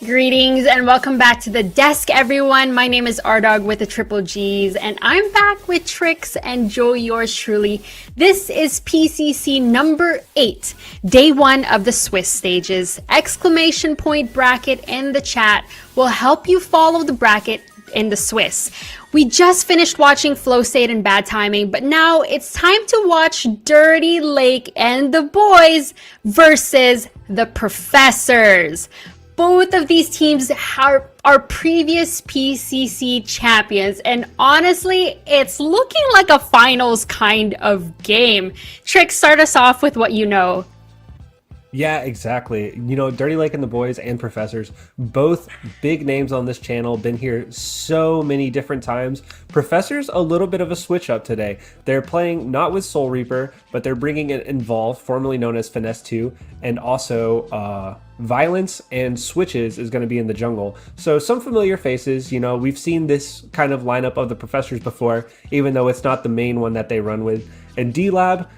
Greetings and welcome back to the desk, everyone. My name is Ardog with the Triple G's, and I'm back with Trix and Joe, yours truly. This is PCC number 8, day 1 of the Swiss stages. Exclamation point bracket in the chat will help you follow the bracket in the Swiss. We just finished watching Flow State and Bad Timing, but now it's time to watch Dirty Lake and the boys versus the Professors. Both of these teams are previous PCC champions, and honestly, it's looking like a finals kind of game. Trick, start us off with what you know. Yeah, exactly. Dirty Lake and the boys and Professors, both big names on this channel, been here so many different times. Professors, a little bit of a switch up today. They're playing not with Soul Reaper, but they're bringing in Involve, formerly known as Finesse 2, and also Violence and Switches is going to be in the jungle. So some familiar faces. We've seen this kind of lineup of the Professors before, even though it's not the main one that they run with. And D-Lab,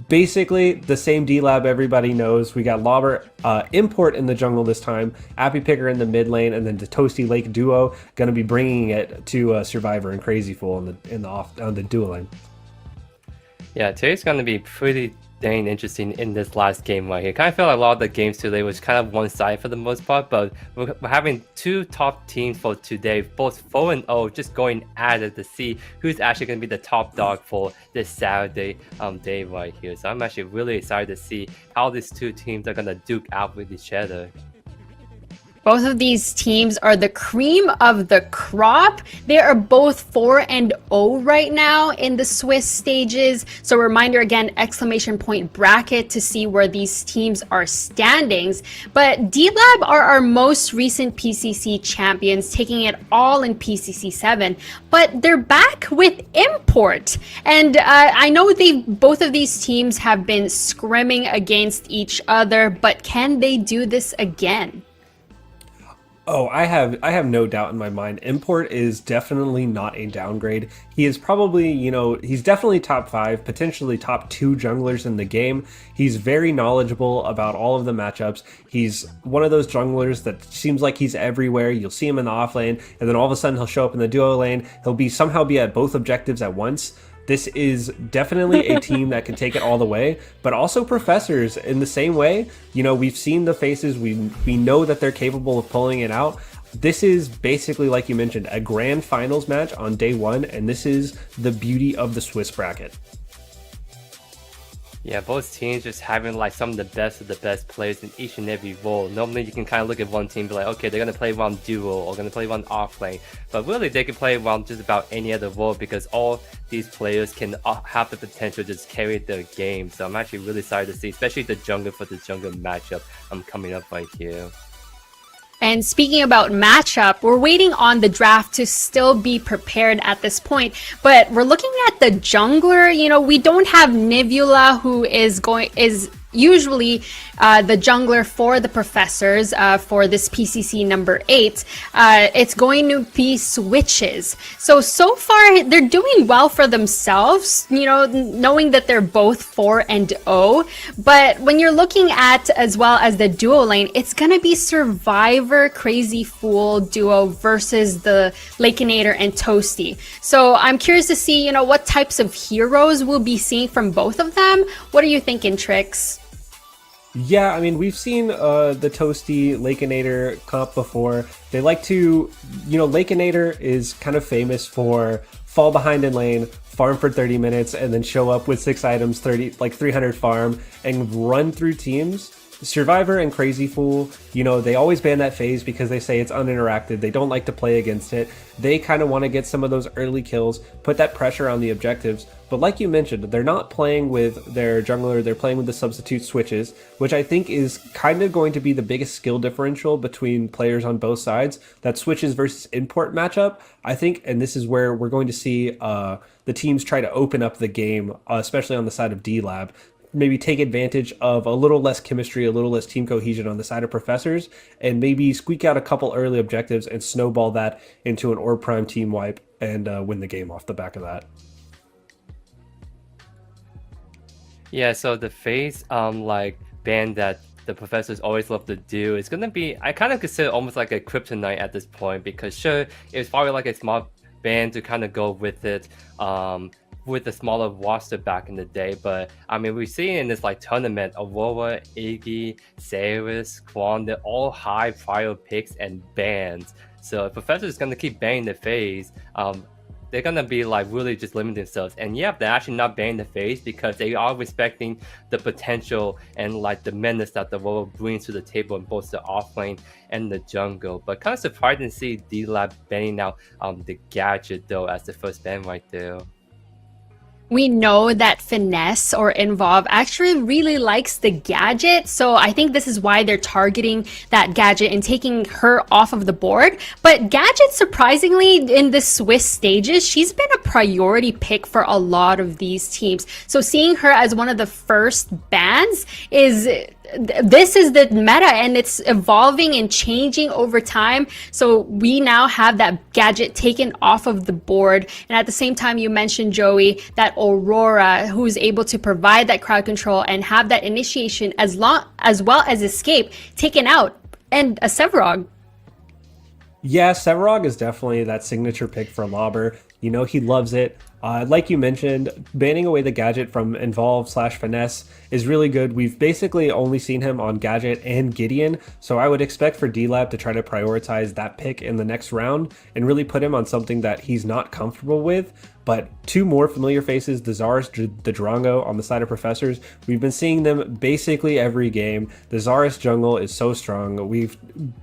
basically the same D-Lab everybody knows. We got Lobber Import in the jungle this time, Appy Picker in the mid lane, and then the Toasty Lake duo going to be bringing it to Survivor and Crazy Fool on the duo lane. Yeah, today's going to be pretty dang interesting in this last game right here. Kind of feel like a lot of the games today was kind of one-sided for the most part, but we're having two top teams for today, both 4-0, just going at it to see who's actually going to be the top dog for this Saturday day right here. So I'm actually really excited to see how these two teams are going to duke out with each other. Both of these teams are the cream of the crop. They are both 4-0 right now in the Swiss stages. So reminder again, exclamation point bracket to see where these teams are standings. But D-Lab are our most recent PCC champions, taking it all in PCC7. But they're back with Import. And I know both of these teams have been scrimming against each other, but can they do this again? Oh, I have no doubt in my mind. Import is definitely not a downgrade. He is probably, he's definitely top 5, potentially top 2 junglers in the game. He's very knowledgeable about all of the matchups. He's one of those junglers that seems like he's everywhere. You'll see him in the off lane, and then all of a sudden he'll show up in the duo lane. He'll somehow be at both objectives at once. This is definitely a team that can take it all the way, but also Professors in the same way. We've seen the faces. We know that they're capable of pulling it out. This is basically, like you mentioned, a grand finals match on day 1, and this is the beauty of the Swiss bracket. Yeah, both teams just having like some of the best players in each and every role. Normally you can kind of look at one team and be like, okay, they're going to play one duo or going to play one off lane. But really they can play one just about any other role because all these players can have the potential to just carry the game. So I'm actually really excited to see, especially the jungle for the jungle matchup coming up right here. And speaking about matchup, we're waiting on the draft to still be prepared at this point. But we're looking at the jungler. We don't have Nivula, who is usually the jungler for the Professors for this PCC number 8. It's going to be Switches. So far they're doing well for themselves, knowing that they're both 4-0. But when you're looking at as well as the duo lane, it's going to be Survivor Crazy Fool duo versus the Lakeinator and Toasty. So I'm curious to see, what types of heroes we'll be seeing from both of them. What are you thinking, Trix? Yeah, I mean, we've seen the Toasty Lakeinator comp before. They like to, Lakeinator is kind of famous for fall behind in lane, farm for 30 minutes, and then show up with 6 items, 300 farm, and run through teams. Survivor and Crazy Fool, they always ban that phase because they say it's uninteracted. They don't like to play against it. They kind of want to get some of those early kills, put that pressure on the objectives. But like you mentioned, they're not playing with their jungler, they're playing with the substitute Switches, which I think is kind of going to be the biggest skill differential between players on both sides. That Switches versus Import matchup, I think, and this is where we're going to see the teams try to open up the game, especially on the side of D-Lab. Maybe take advantage of a little less chemistry, a little less team cohesion on the side of Professors, and maybe squeak out a couple early objectives and snowball that into an Orb Prime team wipe and win the game off the back of that. Yeah, so the phase ban that the professors always love to do. It's gonna be, I kind of consider almost like a kryptonite at this point, because sure, it's probably like a small band to kind of go with it, with a smaller roster back in the day. But I mean, we've seen in this like tournament, Aurora, Iggy, Saris, Quan, they're all high prior picks and bans. So if Professor is gonna keep banning the phase, they're gonna be like really just limiting themselves. And yeah, they're actually not banning the phase because they are respecting the potential and like the menace that the world brings to the table in both the offlane and the jungle. But kind of surprising to see D-Lab banning out the gadget though as the first ban right there. We know that Finesse or Involve actually really likes the gadget, so I think this is why they're targeting that gadget and taking her off of the board. But Gadget, surprisingly, in the Swiss stages, she's been a priority pick for a lot of these teams. So seeing her as one of the first bans is... this is the meta, and it's evolving and changing over time. So we now have that gadget taken off of the board. And at the same time, you mentioned, Joey, that Aurora, who's able to provide that crowd control and have that initiation as well as escape taken out, and a Sevarog. Yeah, Sevarog is definitely that signature pick for Lauber. You know, he loves it. Like you mentioned, banning away the gadget from Involve/Finesse is really good. We've basically only seen him on Gadget and Gideon, so I would expect for D-Lab to try to prioritize that pick in the next round and really put him on something that he's not comfortable with. But two more familiar faces, the Zarus, the Drongo on the side of Professors. We've been seeing them basically every game. The Zarus jungle is so strong. We've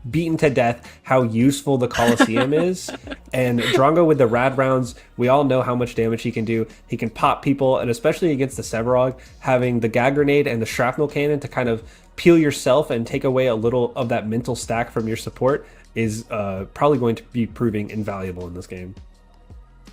beaten to death how useful the Colosseum is. And Drongo with the rad rounds, we all know how much damage he can do. He can pop people, and especially against the Sevarog, having the Gag Grenade and the Shrapnel Cannon to kind of peel yourself and take away a little of that mental stack from your support is probably going to be proving invaluable in this game.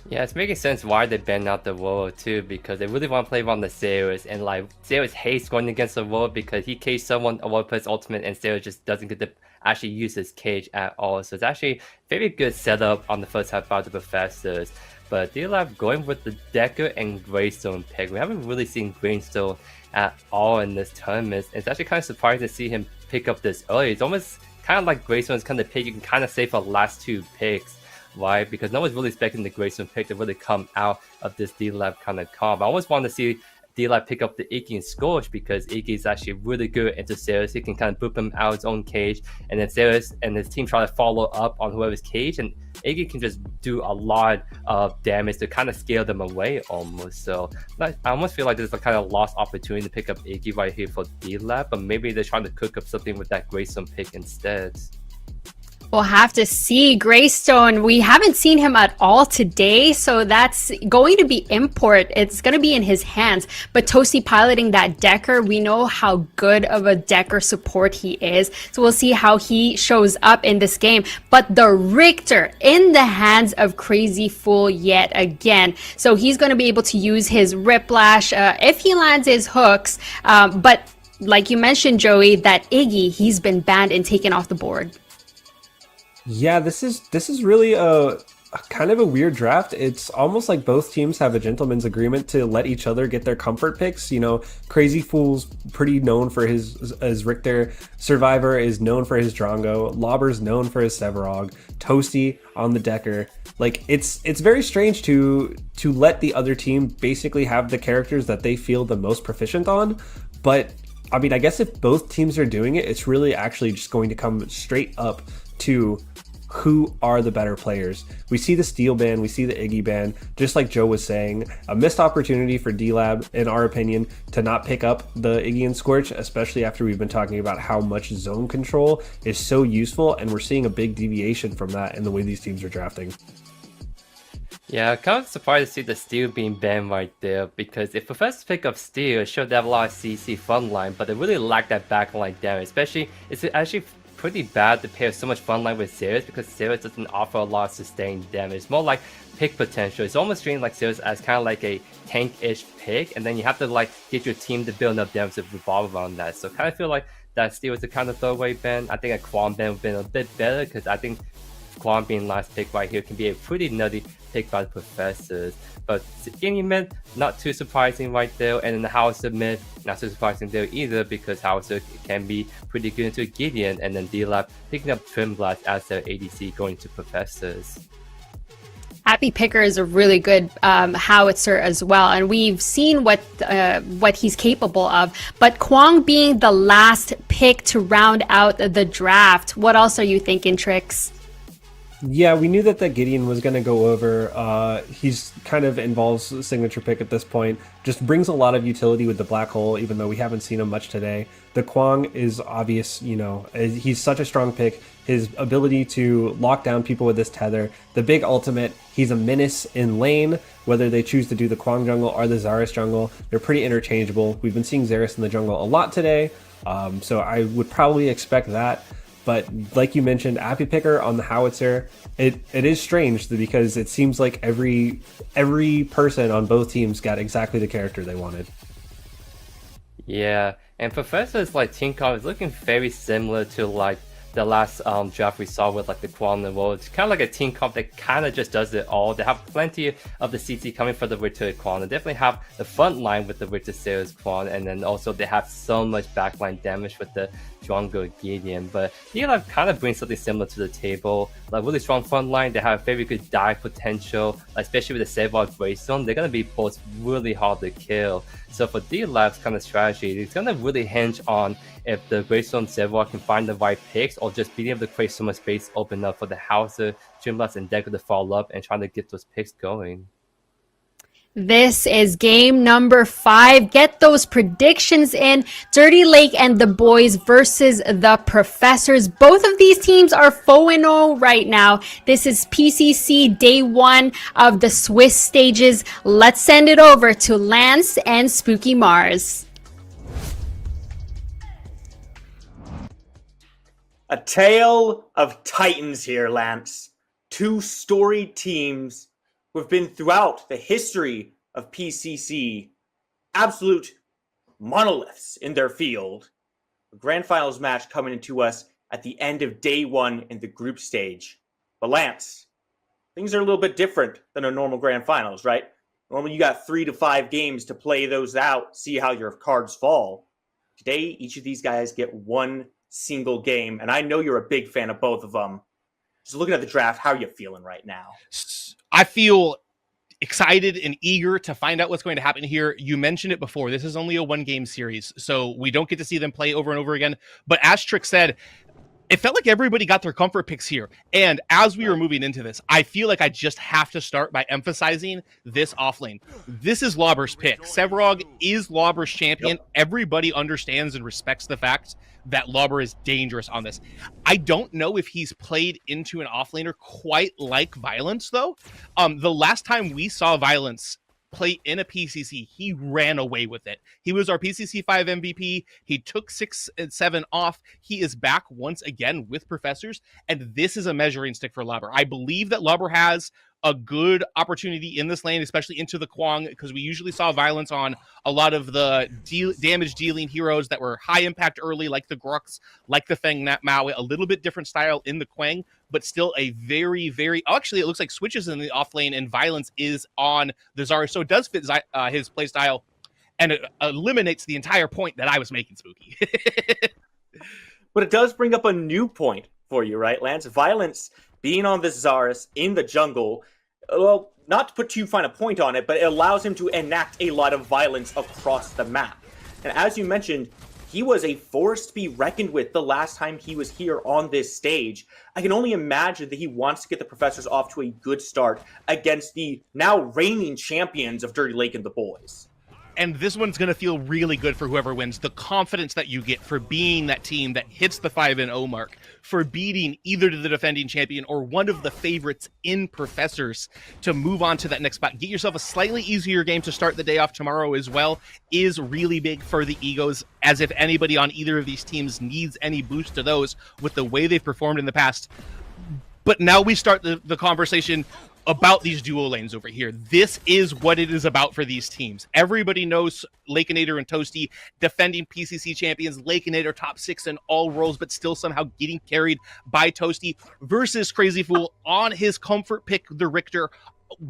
Yeah, it's making sense why they banned out the World too, because they really want to play around the Saris, and like Saris hates going against the World because he caged someone or plays ultimate, and Saris just doesn't get to actually use his cage at all. So it's actually very good setup on the first half by the Professors. But D-Lab going with the Decker and Greystone pick. We haven't really seen Greystone at all in this tournament. It's actually kind of surprising to see him pick up this early. It's almost kind of like Greystone's kind of pick you can kind of save for the last two picks. Why? Because no one's really expecting the Greystone pick to really come out of this D-Lab kind of comp. I always want to see D-Lab pick up the Iggy and Scorch, because Iggy is actually really good into Saris. He can kind of boop him out his own cage, and then Saris and his team try to follow up on whoever's cage, and Iggy can just do a lot of damage to kind of scale them away almost. So I almost feel like there's a kind of lost opportunity to pick up Iggy right here for D-Lab, but maybe they're trying to cook up something with that Greystone pick instead. We'll have to see. Greystone, we haven't seen him at all today, so that's going to be import. It's going to be in his hands. But Toasty piloting that Decker, we know how good of a Decker support he is. So we'll see how he shows up in this game. But the Richter in the hands of Crazy Fool yet again. So he's going to be able to use his Riplash if he lands his hooks. But like you mentioned, Joey, that Iggy, he's been banned and taken off the board. Yeah, this is really a kind of a weird draft. It's almost like both teams have a gentleman's agreement to let each other get their comfort picks. You know, Crazy Fool's pretty known for his Richter. Survivor is known for his Drongo. Lauber's known for his Sevarog. Toasty on the Decker. Like, it's very strange to let the other team basically have the characters that they feel the most proficient on. But I mean, I guess if both teams are doing it, it's really actually just going to come straight up to who are the better players. We see the Steel ban, we see the Iggy ban, just like Joe was saying, a missed opportunity for D-Lab, in our opinion, to not pick up the Iggy and Scorch, especially after we've been talking about how much zone control is so useful, and we're seeing a big deviation from that in the way these teams are drafting. Yeah, kind of surprised to see the Steel being banned right there, because if Professors pick up Steel, it should have a lot of CC frontline, but they really lack that backline damage, especially, it's actually pretty bad to pair so much frontline with Saris, because Saris doesn't offer a lot of sustained damage. It's more like pick potential. It's almost treating like Saris as kind of like a tank-ish pick, and then you have to like get your team to build enough damage to revolve around that. So kind of feel like that Steel is a kind of throwaway ban. I think a Quan ban would have been a bit better, because I think Kwon being last pick right here can be a pretty nutty pick by the Professors. But Gideon mid, not too surprising right there, and then the Hauser mid, not too surprising there either, because Hauser can be pretty good into Gideon, and then D-Lab picking up Trim Blast as their ADC going to Professors. Happy Picker is a really good howitzer as well, and we've seen what he's capable of. But Kwong being the last pick to round out the draft, what else are you thinking, Trix? Yeah, we knew that Gideon was going to go over. He's kind of involves a signature pick at this point. Just brings a lot of utility with the Black Hole, even though we haven't seen him much today. The Kwong is obvious, he's such a strong pick. His ability to lock down people with this tether. The big ultimate, he's a menace in lane, whether they choose to do the Kwong jungle or the Xaris jungle. They're pretty interchangeable. We've been seeing Xaris in the jungle a lot today, so I would probably expect that. But like you mentioned, Appy Picker on the Howitzer, it is strange because it seems like every person on both teams got exactly the character they wanted. Yeah, and Professor's team comp is looking very similar to the last draft we saw with the Kwon and World. It's kind of like a team comp that kind of just does it all. They have plenty of the CT coming for the Victor Kwon. They definitely have the front line with the Victor Series Kwon, and then also they have so much backline damage with the Drongo Gideon. But D-Lab kind of brings something similar to the table. Really strong front line. They have very good dive potential, especially with the Sevard Greystone. They're going to be both really hard to kill. So for D-Lab's kind of strategy, it's going to really hinge on if the Greystone Sevard can find the right picks, or just being able to create so much space open up for the Hauser, Dreamblast, and Deku to fall up and trying to get those picks going. This is game number 5. Get those predictions in. Dirty Lake and the boys versus the Professors. Both of these teams are 4-0 right now. This is PCC day 1 of the Swiss stages. Let's send it over to Lance and Spooky Mars. A tale of titans here, Lance. 2 storied teams who have been throughout the history of PCC absolute monoliths in their field. A grand finals match coming into us at the end of day 1 in the group stage. But Lance, things are a little bit different than a normal grand finals, right? Normally you got 3 to 5 games to play those out, see how your cards fall. Today, each of these guys get 1 single game, and I know you're a big fan of both of them. Just looking at the draft, how are you feeling right now? I feel excited and eager to find out what's going to happen here. You mentioned it before. This is only a 1-game series, so we don't get to see them play over and over again. But as Trick said, it felt like everybody got their comfort picks here. And as we were moving into this, I feel like I just have to start by emphasizing this offlane. This is Lauber's pick. Sevarog is Lauber's champion. Yep. Everybody understands and respects the fact that Lauber is dangerous on this. I don't know if he's played into an offlaner quite like Violence, though. The last time we saw Violence play in a PCC, he ran away with it. He was our PCC 5 MVP. He took 6 and 7 off. He is back once again with Professors, and this is a measuring stick for Lauber. I believe that Lauber has a good opportunity in this lane, especially into the Kwong, because we usually saw Violence on a lot of the damage dealing heroes that were high impact early, like the Grux, like the Feng Nat Maui, a little bit different style in the Quang, but still a very, very, actually it looks like switches in the off lane and Violence is on the Zarya, so it does fit his play style, and it eliminates the entire point that I was making, Spooky. But it does bring up a new point for you, right, Lance? Violence being on the Xaris in the jungle, well, not to put too fine a point on it, but it allows him to enact a lot of violence across the map. And as you mentioned, he was a force to be reckoned with the last time he was here on this stage. I can only imagine that he wants to get the Professors off to a good start against the now reigning champions of Dirty Lake and the boys. And this one's going to feel really good for whoever wins. The confidence that you get for being that team that hits the 5-0 mark, for beating either the defending champion or one of the favorites in Professors to move on to that next spot. Get yourself a slightly easier game to start the day off tomorrow as well is really big for the egos, as if anybody on either of these teams needs any boost to those with the way they've performed in the past. But now we start the conversation. about these duo lanes over here. This is what it is about for these teams. Everybody knows Lakeinator and Toasty, defending PCC champions, Lakeinator top 6 in all roles, but still somehow getting carried by Toasty, versus Crazy Fool on his comfort pick, the Richter,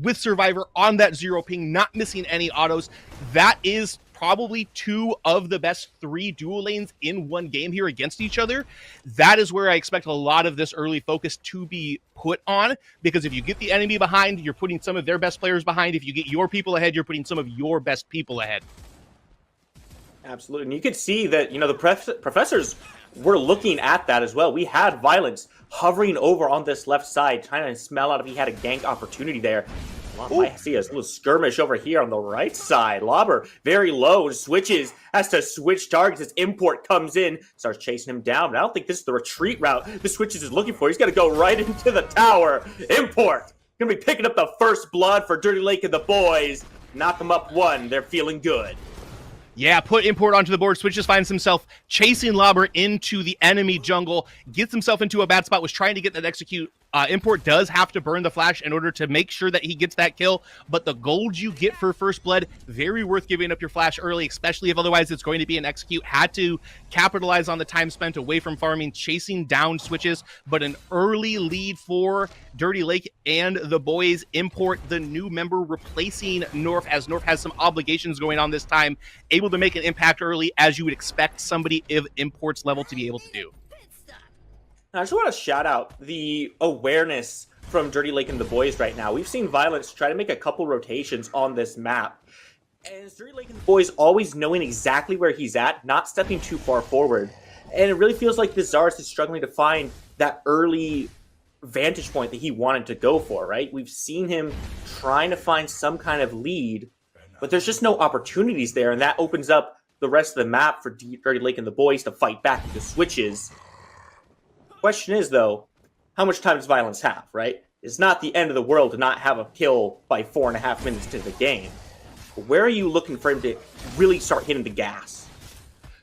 with Survivor on that 0 ping, not missing any autos. That is probably 2 of the best 3 duo lanes in one game here against each other. That is where I expect a lot of this early focus to be put on, because if you get the enemy behind, you're putting some of their best players behind. If you get your people ahead, you're putting some of your best people ahead. Absolutely. And you could see that, the professors were looking at that as well. We had Violence hovering over on this left side, trying to smell out if he had a gank opportunity there. Might see a little skirmish over here on the right side. Lobber very low, switches, has to switch targets as Import comes in, starts chasing him down. But I don't think this is the retreat route the Switches is looking for. He's got to go right into the tower. Import going to be picking up the first blood for Dirty Lake and the boys. Knock them up 1. They're feeling good. Yeah, put Import onto the board. Switches finds himself chasing Lobber into the enemy jungle, gets himself into a bad spot, was trying to get that execute. Import does have to burn the flash in order to make sure that he gets that kill, but the gold you get for first blood, very worth giving up your flash early, especially if otherwise it's going to be an execute. Had to capitalize on the time spent away from farming, chasing down Switches, but an early lead for Dirty Lake and the boys. Import, the new member replacing Norf, as Norf has some obligations going on this time, able to make an impact early, as you would expect somebody of Import's level to be able to do. I just want to shout out the awareness from Dirty Lake and the boys right now. We've seen Violence try to make a couple rotations on this map. And it's Dirty Lake and the boys always knowing exactly where he's at, not stepping too far forward. And it really feels like Bizarre is struggling to find that early vantage point that he wanted to go for, right? We've seen him trying to find some kind of lead, but there's just no opportunities there. And that opens up the rest of the map for Dirty Lake and the boys to fight back with the Switches. Question is, though, how much time does Violence have, right? It's not the end of the world to not have a kill by 4.5 minutes to the game. But where are you looking for him to really start hitting the gas?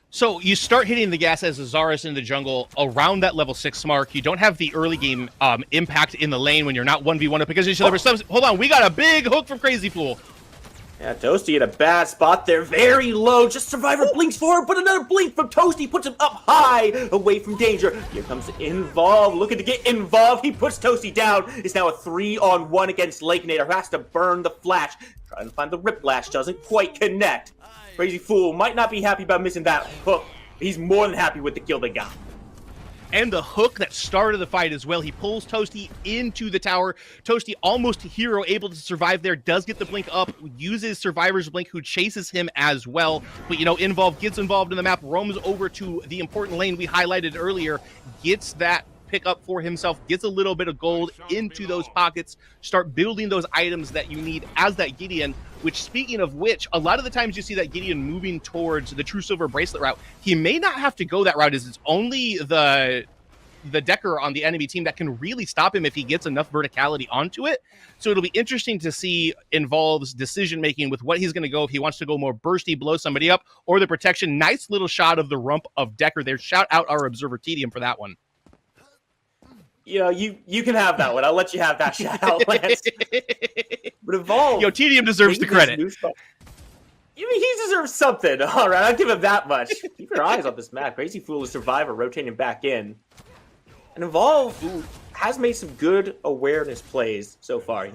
So you start hitting the gas as Azaris in the jungle around that level 6 mark. You don't have the early game impact in the lane when you're not 1v1 up against each other. Hold on, we got a big hook from Crazy Fool. Yeah, Toasty in a bad spot there, very low. Just Survivor blinks forward, but another blink from Toasty puts him up high, away from danger. Here comes Involve, looking to get involved. He puts Toasty down. It's now a 3-on-1 against Lakeinator, who has to burn the flash. Trying to find the Whiplash, doesn't quite connect. Crazy Fool might not be happy about missing that hook. He's more than happy with the kill they got. And the hook that started the fight as well. He pulls Toasty into the tower. Toasty, almost hero, able to survive there, does get the blink up, uses Survivor's blink, who chases him as well. But, Involve gets involved in the map, roams over to the important lane we highlighted earlier, gets that pick up for himself, gets a little bit of gold into those pockets, start building those items that you need as that Gideon, which, speaking of which, a lot of the times you see that Gideon moving towards the True Silver Bracelet route. He may not have to go that route, as it's only the Decker on the enemy team that can really stop him if he gets enough verticality onto it. So it'll be interesting to see Involve's decision making with what he's going to go, if he wants to go more bursty, blow somebody up, or the protection. Nice little shot of the rump of Decker there. Shout out our observer Tedium for that one. You can have that one. I'll let you have that shout out, Lance. But Evolve, Tedium deserves the credit. He deserves something. All right, I'll give him that much. Keep your eyes on this map. Crazy Fool is Survivor rotating back in. And Evolve, who has made some good awareness plays so far,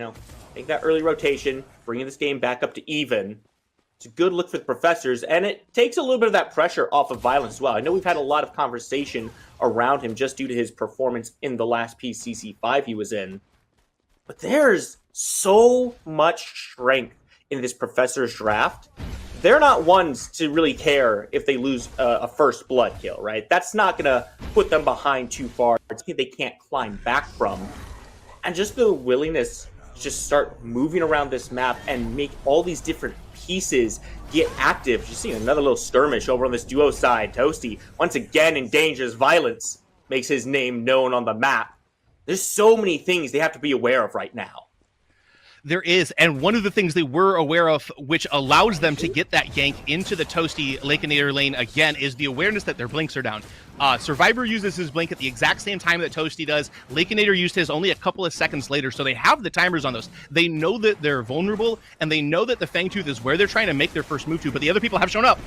make that early rotation, bringing this game back up to even. It's a good look for the professors, and it takes a little bit of that pressure off of Violence as well. I know we've had a lot of conversation around him just due to his performance in the last PCC5 he was in. But there's so much strength in this professor's draft. They're not ones to really care if they lose a first blood kill, right? That's not going to put them behind too far. It's something they can't climb back from. And just the willingness to just start moving around this map and make all these different pieces get active. Just seeing another little skirmish over on this duo side. Toasty, once again in danger as Violence makes his name known on the map. There's so many things they have to be aware of right now. There is, and one of the things they were aware of, which allows them to get that gank into the Toasty Lakeinator lane again, is the awareness that their blinks are down. Survivor uses his blink at the exact same time that Toasty does. Lakeinator used his only a couple of seconds later, so they have the timers on those. They know that they're vulnerable, and they know that the Fangtooth is where they're trying to make their first move to, but the other people have shown up.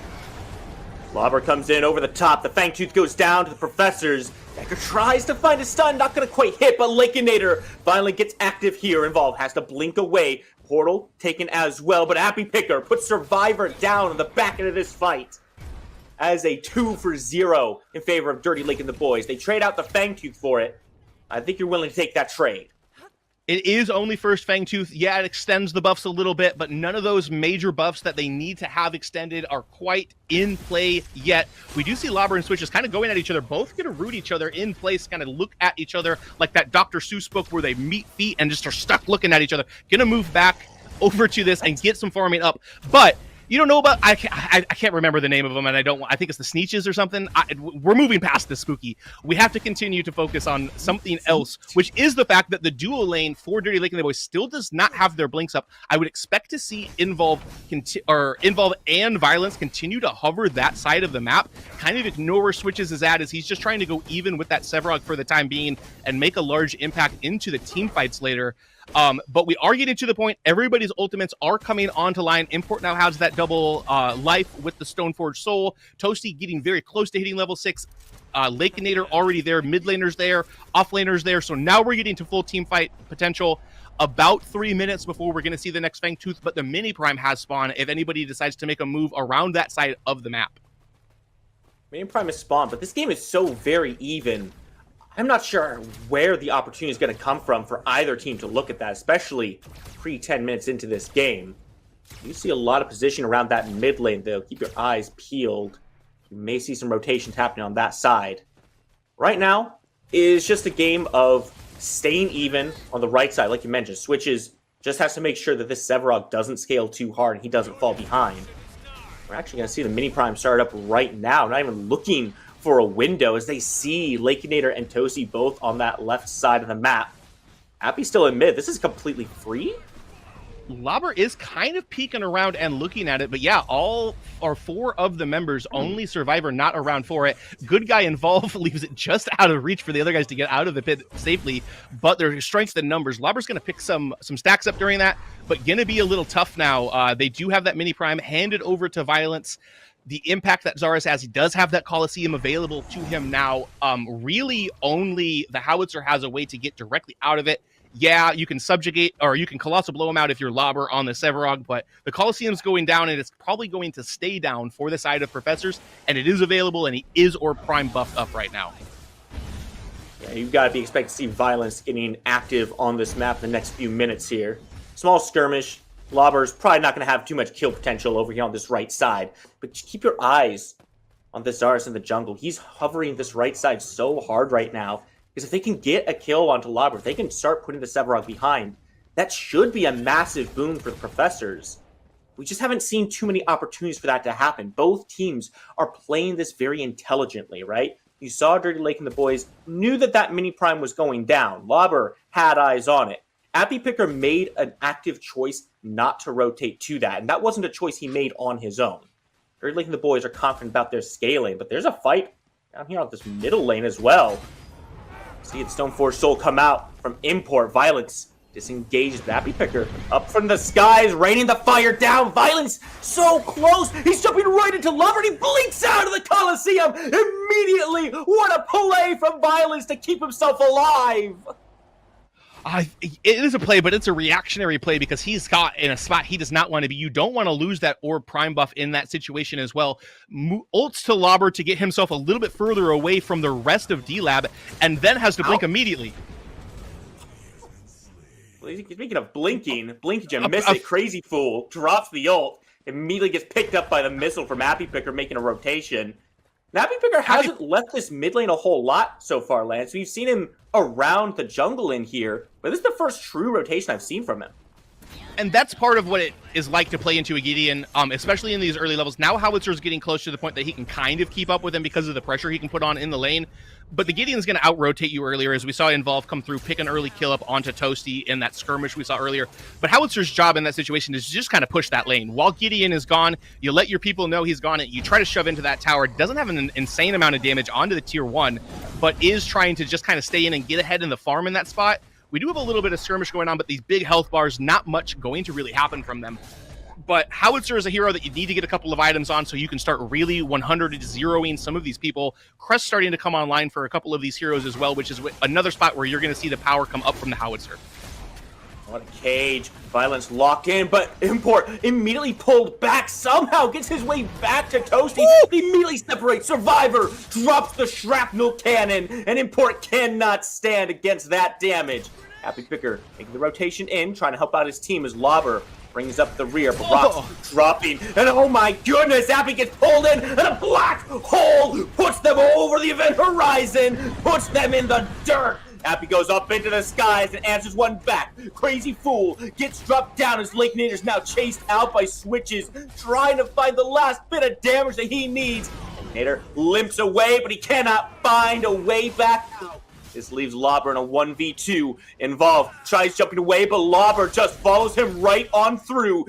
Lobber comes in over the top. The Fangtooth goes down to the Professors. Decker tries to find a stun, not going to quite hit, but Lakeinator finally gets active here. Involved has to blink away. Portal taken as well, but Happy Picker puts Survivor down in the back end of this fight. As a 2-for-0 in favor of Dirty Lake and the boys. They trade out the Fangtooth for it. I think you're willing to take that trade. It is only first Fangtooth. Yeah, it extends the buffs a little bit, but none of those major buffs that they need to have extended are quite in play yet. We do see Lobber and Switches kind of going at each other, both going to root each other in place, kind of look at each other like that Dr. Seuss book where they meet feet and just are stuck looking at each other. Gonna move back over to this and get some farming up, but you don't know about, I can't remember the name of them, and I think it's the Sneeches or something. We're moving past this, Spooky. We have to continue to focus on something else, which is the fact that the duo lane for Dirty Lake and the Boys still does not have their blinks up. I would expect to see Involve and Violence continue to hover that side of the map, kind of ignore where Switches is at, as he's just trying to go even with that Sevarog for the time being and make a large impact into the team fights later. But we are getting to the point, everybody's ultimates are coming onto line. Import now has that double life with the Stoneforge Soul. Toasty getting very close to hitting level 6. Lakeinator already there, mid laners there, off laners there. So now we're getting to full team fight potential. About 3 minutes before we're going to see the next Fangtooth, but the mini prime has spawned if anybody decides to make a move around that side of the map. Mini prime is spawned, but this game is so very even. I'm not sure where the opportunity is going to come from for either team to look at that, especially pre-10 minutes into this game. You see a lot of position around that mid lane, though. Keep your eyes peeled. You may see some rotations happening on that side. Right now is just a game of staying even on the right side, like you mentioned. Switches just has to make sure that this Sevarog doesn't scale too hard and he doesn't fall behind. We're actually going to see the mini prime start up right now, not even looking for a window, as they see Lakeinator and Toasty both on that left side of the map. Happy still in mid. This is completely free? Lobber is kind of peeking around and looking at it, but yeah, all or 4 of the members, only Survivor not around for it. Good Guy Involved leaves it just out of reach for the other guys to get out of the pit safely, but their strengths and numbers. Lobber's going to pick some stacks up during that, but going to be a little tough now. They do have that mini prime handed over to Violence. The impact that Zaris has, he does have that Coliseum available to him now. Really only the Howitzer has a way to get directly out of it. Yeah, you can subjugate, or you can Colossal Blow him out if you're Lobber on the Sevarog, but the Coliseum's going down, and it's probably going to stay down for the side of Professors, and it is available, and he is or prime buffed up right now. Yeah, you've got to be expected to see Violence getting active on this map in the next few minutes here. Small skirmish. Lobber's probably not going to have too much kill potential over here on this right side. But keep your eyes on this Zaris in the jungle. He's hovering this right side so hard right now. Because if they can get a kill onto Lobber, if they can start putting the Sevarog behind, that should be a massive boon for the Professors. We just haven't seen too many opportunities for that to happen. Both teams are playing this very intelligently, right? You saw Dirty Lake and the boys knew that that mini prime was going down. Lobber had eyes on it. Happy Picker made an active choice not to rotate to that, and that wasn't a choice he made on his own. Dirty Lake and the boys are confident about their scaling, but there's a fight down here on this middle lane as well. See the Stoneforge Soul come out from Import. Violence disengaged. Happy Picker up from the skies, raining the fire down. Violence so close. He's jumping right into Lover, and he blinks out of the Coliseum immediately. What a play from Violence to keep himself alive. It is a play, but it's a reactionary play because he's caught in a spot he does not want to be. You don't want to lose that orb prime buff in that situation as well. Ults to Lobber to get himself a little bit further away from the rest of D-Lab, and then has to blink immediately. Well, speaking of blinking, Blinkage, miss it, Crazy Fool, drops the ult, immediately gets picked up by the missile from Happy Picker making a rotation. Happy Picker hasn't left this mid lane a whole lot so far, Lance. We've seen him around the jungle in here, but this is the first true rotation I've seen from him. And that's part of what it is like to play into a Gideon, especially in these early levels. Now Howitzer's getting close to the point that he can kind of keep up with him because of the pressure he can put on in the lane. But the Gideon's going to out-rotate you earlier, as we saw Involve come through, pick an early kill up onto Toasty in that skirmish we saw earlier. But Howitzer's job in that situation is just kind of push that lane. While Gideon is gone, you let your people know he's gone, and you try to shove into that tower. Doesn't have an insane amount of damage onto the tier 1, but is trying to just kind of stay in and get ahead in the farm in that spot. We do have a little bit of skirmish going on, but these big health bars, not much going to really happen from them. But Howitzer is a hero that you need to get a couple of items on so you can start really 100 zeroing some of these people. Crest starting to come online for a couple of these heroes as well, which is another spot where you're going to see the power come up from the Howitzer. What a cage. Violence locked in, but Import immediately pulled back, somehow gets his way back to Toasty. Immediately separates. Survivor drops the shrapnel cannon, and Import cannot stand against that damage. Happy Picker making the rotation in, trying to help out his team as Lobber brings up the rear, but Rock's dropping, and oh my goodness, Happy gets pulled in, and a black hole puts them over the event horizon, puts them in the dirt. Happy goes up into the skies and answers one back. Crazy Fool gets dropped down as Lake Nader's now chased out by Switches, trying to find the last bit of damage that he needs. And Nader limps away, but he cannot find a way back out. This leaves Lobber in a 1v2. Involved tries jumping away, but Lobber just follows him right on through.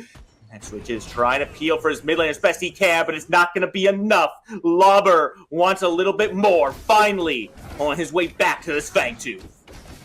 And Switches trying to peel for his mid lane as best he can, but it's not going to be enough. Lobber wants a little bit more, finally on his way back to this Fangtooth.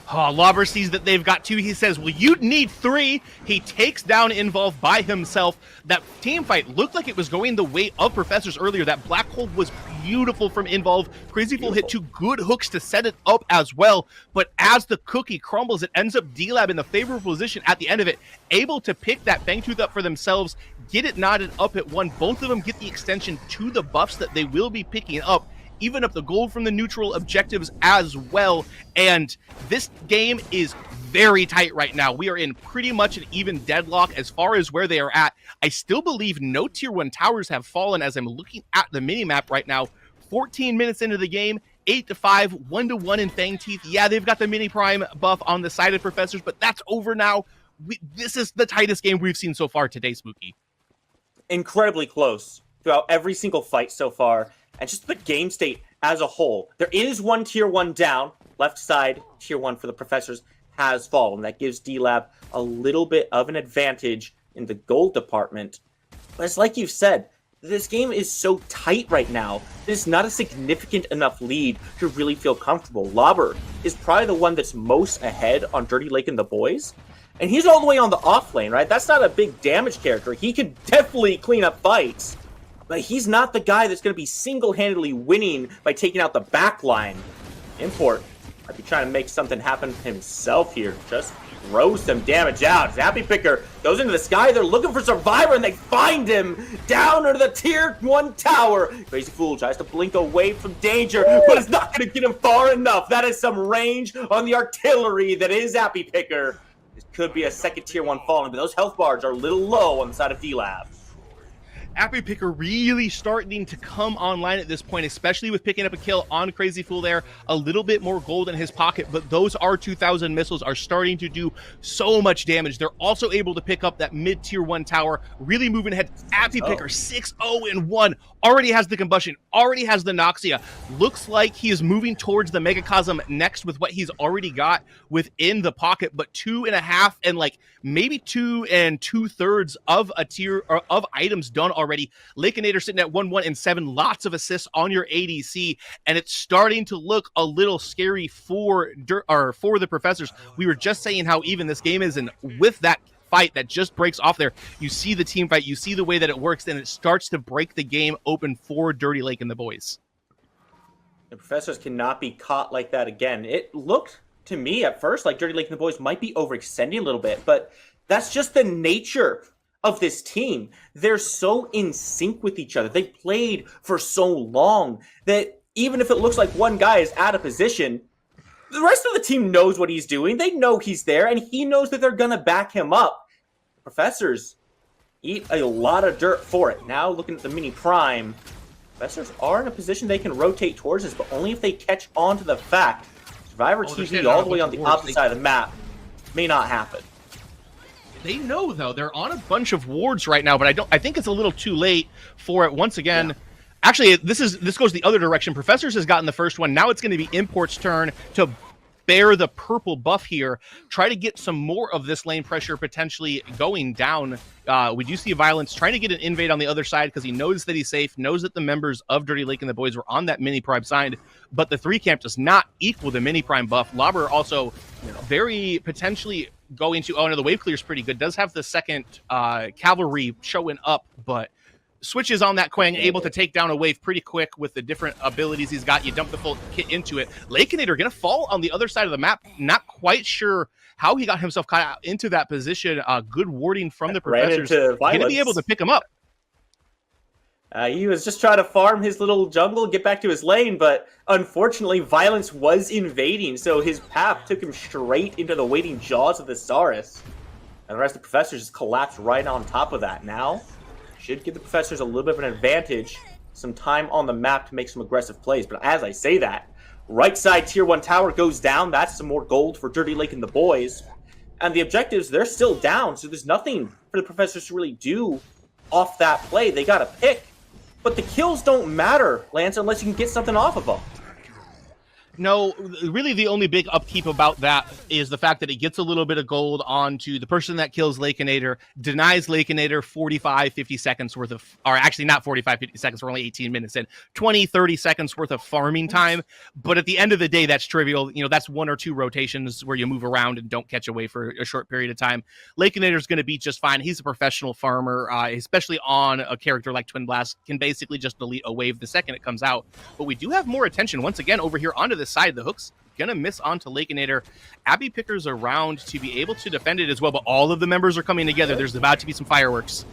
Oh, Lobber sees that they've got 2. He says, well, you need 3. He takes down Involve by himself. That team fight looked like it was going the way of Professors earlier. That black hole was beautiful from Involve. Crazy Fool hit 2 good hooks to set it up as well. But as the cookie crumbles, it ends up D-Lab in the favorable position at the end of it, able to pick that Fangtooth up for themselves, get it knotted up at 1. Both of them get the extension to the buffs that they will be picking up, even up the gold from the neutral objectives as well. And this game is very tight right now. We are in pretty much an even deadlock as far as where they are at. I still believe no tier 1 towers have fallen as I'm looking at the minimap right now. 14 minutes into the game, 8-5, 1-1 in Fang Teeth. Yeah, they've got the mini prime buff on the side of Professors, but that's over now. This is the tightest game we've seen so far today, Spooky. Incredibly close throughout every single fight so far. And just the game state as a whole. There is one tier 1 down. Left side, tier 1 for the Professors has fallen. That gives D-Lab a little bit of an advantage in the gold department. But it's like you've said, this game is so tight right now. It's not a significant enough lead to really feel comfortable. Lobber is probably the one that's most ahead on Dirty Lake and the boys. And he's all the way on the off lane, right? That's not a big damage character. He could definitely clean up fights. But he's not the guy that's going to be single-handedly winning by taking out the back line. Import might be trying to make something happen himself here. Just throws some damage out. Happy Picker goes into the sky. They're looking for Survivor, and they find him down under the tier 1 tower. Crazy Fool tries to blink away from danger, but it's not going to get him far enough. That is some range on the artillery that is Happy Picker. This could be a second tier 1 falling, but those health bars are a little low on the side of D-Lab. Happy Picker really starting to come online at this point, especially with picking up a kill on Crazy Fool there. A little bit more gold in his pocket, but those R2000 missiles are starting to do so much damage. They're also able to pick up that mid-tier 1 tower, really moving ahead. Happy Picker 6-0-1, already has the combustion, already has the Noxia. Looks like he is moving towards the Megacosm next with what he's already got within the pocket, but 2.5 and like maybe 2 2/3 of a tier or of items done already. Lakeinator sitting at 1-1 and 7, lots of assists on your ADC, and it's starting to look a little scary for the Professors. We were just saying how even this game is, and with that fight that just breaks off there, you see the team fight, you see the way that it works, and it starts to break the game open for Dirty Lake and the boys. The Professors cannot be caught like that again. It looked to me at first like Dirty Lake and the boys might be overextending a little bit, but that's just the nature of this team. They're so in sync with each other. They played for so long that even if it looks like one guy is out of position, the rest of the team knows what he's doing. They know he's there, and he knows that they're going to back him up. The Professors eat a lot of dirt for it. Now looking at the mini prime, Professors are in a position they can rotate towards this, but only if they catch on to the fact Survivor TV all the way on the opposite side of the map may not happen. They know, though. They're on a bunch of wards right now, but I think it's a little too late for it once again. Yeah. Actually, this goes the other direction. Professors has gotten the first one. Now it's going to be Import's turn to bear the purple buff here. Try to get some more of this lane pressure potentially going down. We do see Violence trying to get an invade on the other side because he knows that he's safe, knows that the members of Dirty Lake and the boys were on that mini prime side, but the 3 camp does not equal the mini prime buff. Lobber also very potentially going to, oh no, the wave clear is pretty good. Does have the second cavalry showing up, but switches on that Quang, able to take down a wave pretty quick with the different abilities he's got. You dump the full kit into it. Lakeinator going to fall on the other side of the map. Not quite sure how he got himself caught out into that position. Good warding from the Professors. Going to be able to pick him up. He was just trying to farm his little jungle, get back to his lane, but unfortunately Violence was invading, so his path took him straight into the waiting jaws of the Saurus. And the rest of the Professors just collapsed right on top of that. Now should give the Professors a little bit of an advantage, some time on the map to make some aggressive plays. But as I say that, right side tier 1 tower goes down. That's some more gold for Dirty Lake and the boys. And the objectives, they're still down, so there's nothing for the Professors to really do off that play. They got to pick. But the kills don't matter, Lance, unless you can get something off of them. No, really the only big upkeep about that is the fact that it gets a little bit of gold onto the person that kills Lakeinator, denies Lakeinator 45, 50 seconds worth of, or actually not 45, 50 seconds, we're only 18 minutes in, 20, 30 seconds worth of farming time. But at the end of the day, that's trivial. That's 1 or 2 rotations where you move around and don't catch away for a short period of time. Lakeinator's going to be just fine. He's a professional farmer, especially on a character like Twin Blast, can basically just delete a wave the second it comes out. But we do have more attention once again over here onto this side. The hook's gonna miss onto Lakeinator. Abby Picker's around to be able to defend it as well, but all of the members are coming together. There's about to be some fireworks.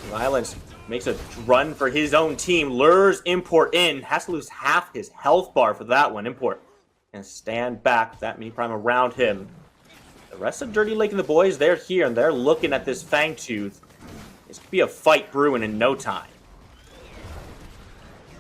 Violence makes a run for his own team, lures Import in, has to lose half his health bar for that one. Import and stand back with that mini prime around him. The rest of Dirty Lake and the boys, they're here and they're looking at this Fangtooth. This could be a fight brewing in no time.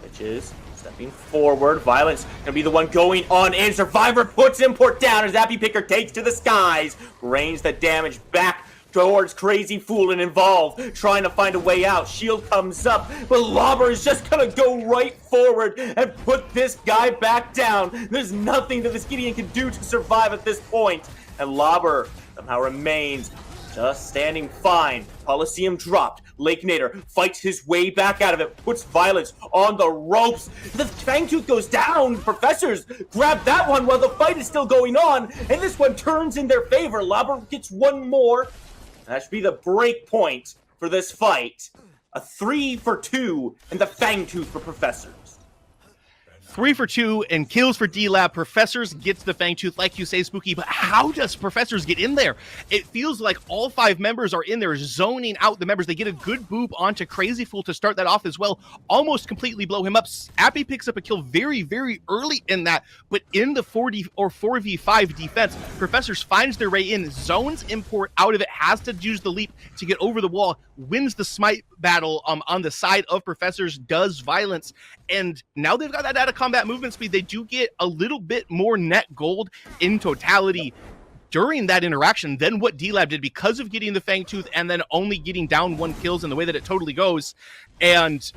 Which is stepping forward. Violence gonna be the one going on in. Survivor puts Import down as Appy Picker takes to the skies. Rains the damage back towards Crazy Fool and Involve, trying to find a way out. Shield comes up, but Lobber is just gonna go right forward and put this guy back down. There's nothing that this Gideon can do to survive at this point. And Lobber somehow remains just standing fine. Coliseum dropped. Lakeinator fights his way back out of it, puts Violence on the ropes. The Fangtooth goes down. Professors grab that one while the fight is still going on, and this one turns in their favor. Lobber gets one more. That should be the break point for this fight. A 3 for 2 and the Fangtooth for Professors. 3 for 2 and kills for D-Lab. Professors gets the Fangtooth, like you say, Spooky, but how does Professors get in there? It feels like all 5 members are in there zoning out the members. They get a good boop onto Crazy Fool to start that off as well. Almost completely blow him up. Appy picks up a kill very, very early in that, but in the 4v5 defense, Professors finds their way in, zones Import out of it, has to use the leap to get over the wall, wins the smite battle on the side of Professors, does Violence, and now they've got that out of combat movement speed. They do get a little bit more net gold in totality during that interaction than what D-Lab did because of getting the Fangtooth and then only getting down 1 kills in the way that it totally goes. And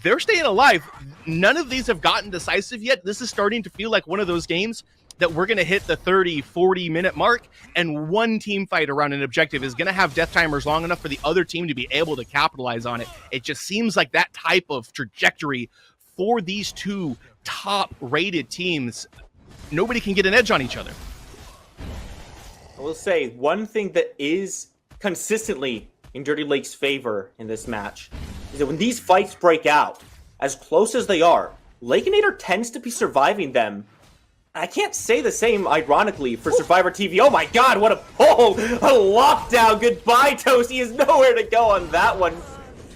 they're staying alive. None of these have gotten decisive yet. This is starting to feel like one of those games that we're going to hit the 30, 40 minute mark, and one team fight around an objective is going to have death timers long enough for the other team to be able to capitalize on it. It just seems like that type of trajectory for these 2 top rated teams. Nobody can get an edge on each other. I will say one thing that is consistently in Dirty Lake's favor in this match is that when these fights break out, as close as they are, Lakeinator tends to be surviving them. I can't say the same, ironically, for Survivor TV. Oh my god, what a pull! A lockdown! Goodbye, Toast! He has nowhere to go on that one.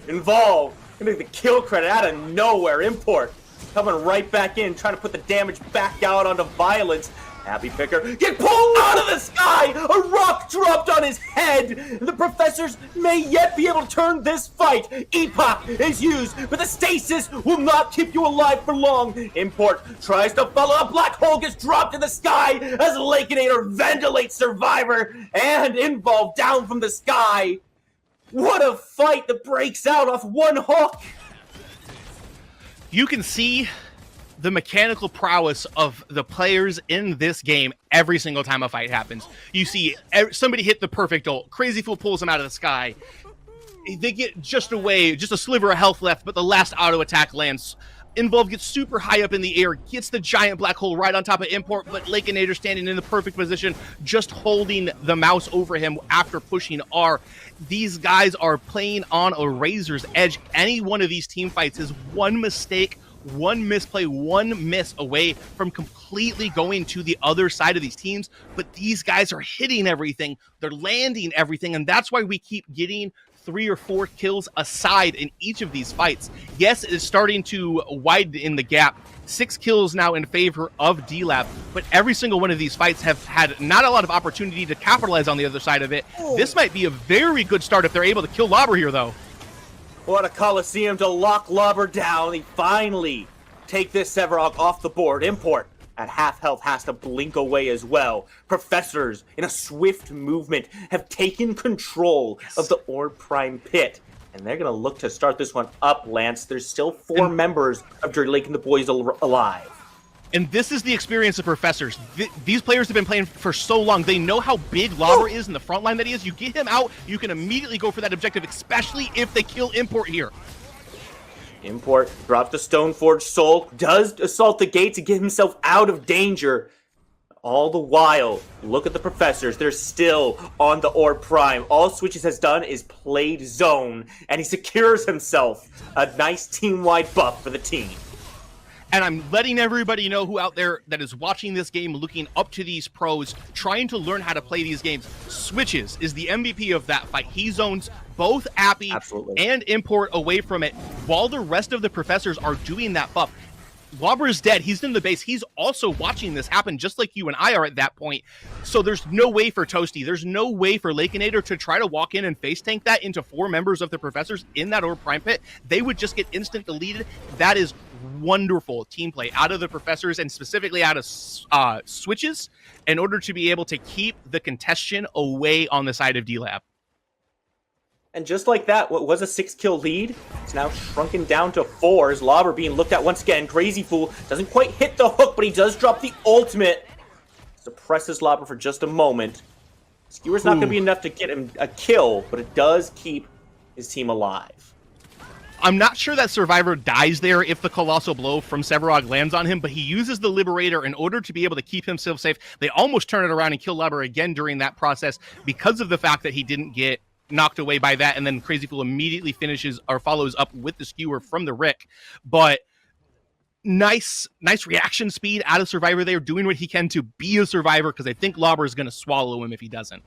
Involve. Gonna make the kill credit out of nowhere. Import coming right back in, trying to put the damage back out onto Violence. Happy Picker get pulled out of the sky! A rock dropped on his head! The professors may yet be able to turn this fight! Epoch is used, but the stasis will not keep you alive for long! Import tries to follow up, black hole gets dropped in the sky as Lakeinator ventilates Survivor and Involve down from the sky! What a fight that breaks out off one hook! You can see the mechanical prowess of the players in this game every single time a fight happens. You see somebody hit the perfect ult. Crazy Fool pulls him out of the sky. They get just away, just a sliver of health left, but the last auto attack lands. Involve gets super high up in the air, gets the giant black hole right on top of Import, but Lakeinator standing in the perfect position, just holding the mouse over him after pushing R. These guys are playing on a razor's edge. Any one of these team fights is one mistake, one misplay, one miss away from completely going to the other side of these teams. But these guys are hitting everything. They're landing everything. And that's why we keep getting 3 or 4 kills aside in each of these fights. Yes, it is starting to widen in the gap. 6 kills now in favor of D-Lab, but every single one of these fights have had not a lot of opportunity to capitalize on the other side of it. This might be a very good start if they're able to kill Lobber here, though. What a Coliseum to lock Lobber down. They finally take this Sevarog off the board. Import at half health has to blink away as well. Professors, in a swift movement, have taken control of the Orb Prime pit. And they're going to look to start this one up, Lance. There's still 4 members of Dirty Lake and the Boys alive. And this is the experience of Professors. These players have been playing for so long. They know how big Lobber is in the front line that he is. You get him out, you can immediately go for that objective, especially if they kill Import here. Import drops the Stoneforge Soul, does assault the gate to get himself out of danger. All the while, look at the Professors. They're still on the Orb Prime. All Switches has done is played zone, and he secures himself a nice team-wide buff for the team. And I'm letting everybody know who out there that is watching this game, looking up to these pros, trying to learn how to play these games. Switches is the MVP of that fight. He zones both Appy and Import away from it, while the rest of the Professors are doing that buff. Lobber is dead. He's in the base. He's also watching this happen just like you and I are at that point. So there's no way for Toasty. There's no way for Lakeinator to try to walk in and face tank that into 4 members of the Professors in that Orb Prime pit. They would just get instant deleted. That is wonderful team play out of the Professors and specifically out of Switches in order to be able to keep the contention away on the side of D-Lab. And just like that, what was a 6-kill lead is now shrunken down to 4 as Lobber being looked at once again. Crazy Fool doesn't quite hit the hook, but he does drop the ultimate. Suppresses Lobber for just a moment. Skewer's not going to be enough to get him a kill, but it does keep his team alive. I'm not sure that Survivor dies there if the Colossal Blow from Sevarog lands on him, but he uses the Liberator in order to be able to keep himself safe. They almost turn it around and kill Lobber again during that process because of the fact that he didn't get knocked away by that, and then Crazy Fool immediately finishes or follows up with the skewer from the Rick. But nice reaction speed out of Survivor there, doing what he can to be a Survivor, because I think Lobber is going to swallow him if he doesn't.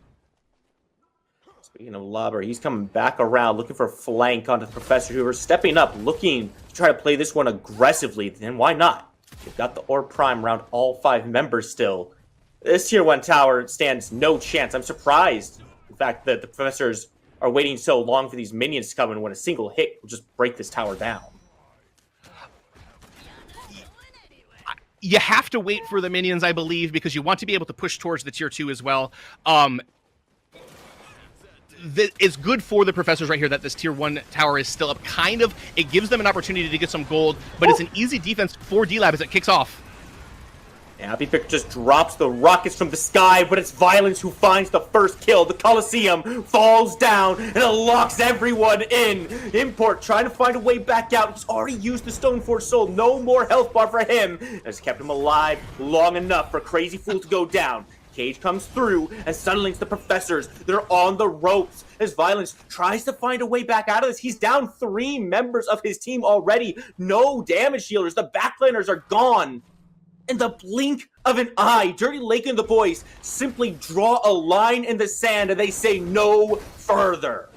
Speaking of Lobber, he's coming back around, looking for a flank onto the Professor, who are stepping up, looking to try to play this one aggressively. Then why not? You've got the Orb Prime around all 5 members still. This Tier 1 tower stands no chance. I'm surprised the fact that the Professors are waiting so long for these minions to come, and when a single hit will just break this tower down. You have to wait for the minions, I believe, because you want to be able to push towards the Tier 2 as well. It's good for the Professors right here that this Tier 1 tower is still up. Kind of, it gives them an opportunity to get some gold, but it's an easy defense for D-Lab as it kicks off. Happy Pick just drops the rockets from the sky, but it's Violence who finds the first kill. The Coliseum falls down, and it locks everyone in. Import trying to find a way back out. He's already used the Stoneforge Soul. No more health bar for him. Has kept him alive long enough for Crazy Fool to go down. Cage comes through and suddenly it's the Professors. They're on the ropes as Violence tries to find a way back out of this. He's down 3 members of his team already. No damage dealers. The backliners are gone. In the blink of an eye, Dirty Lake and the Boys simply draw a line in the sand and they say no further.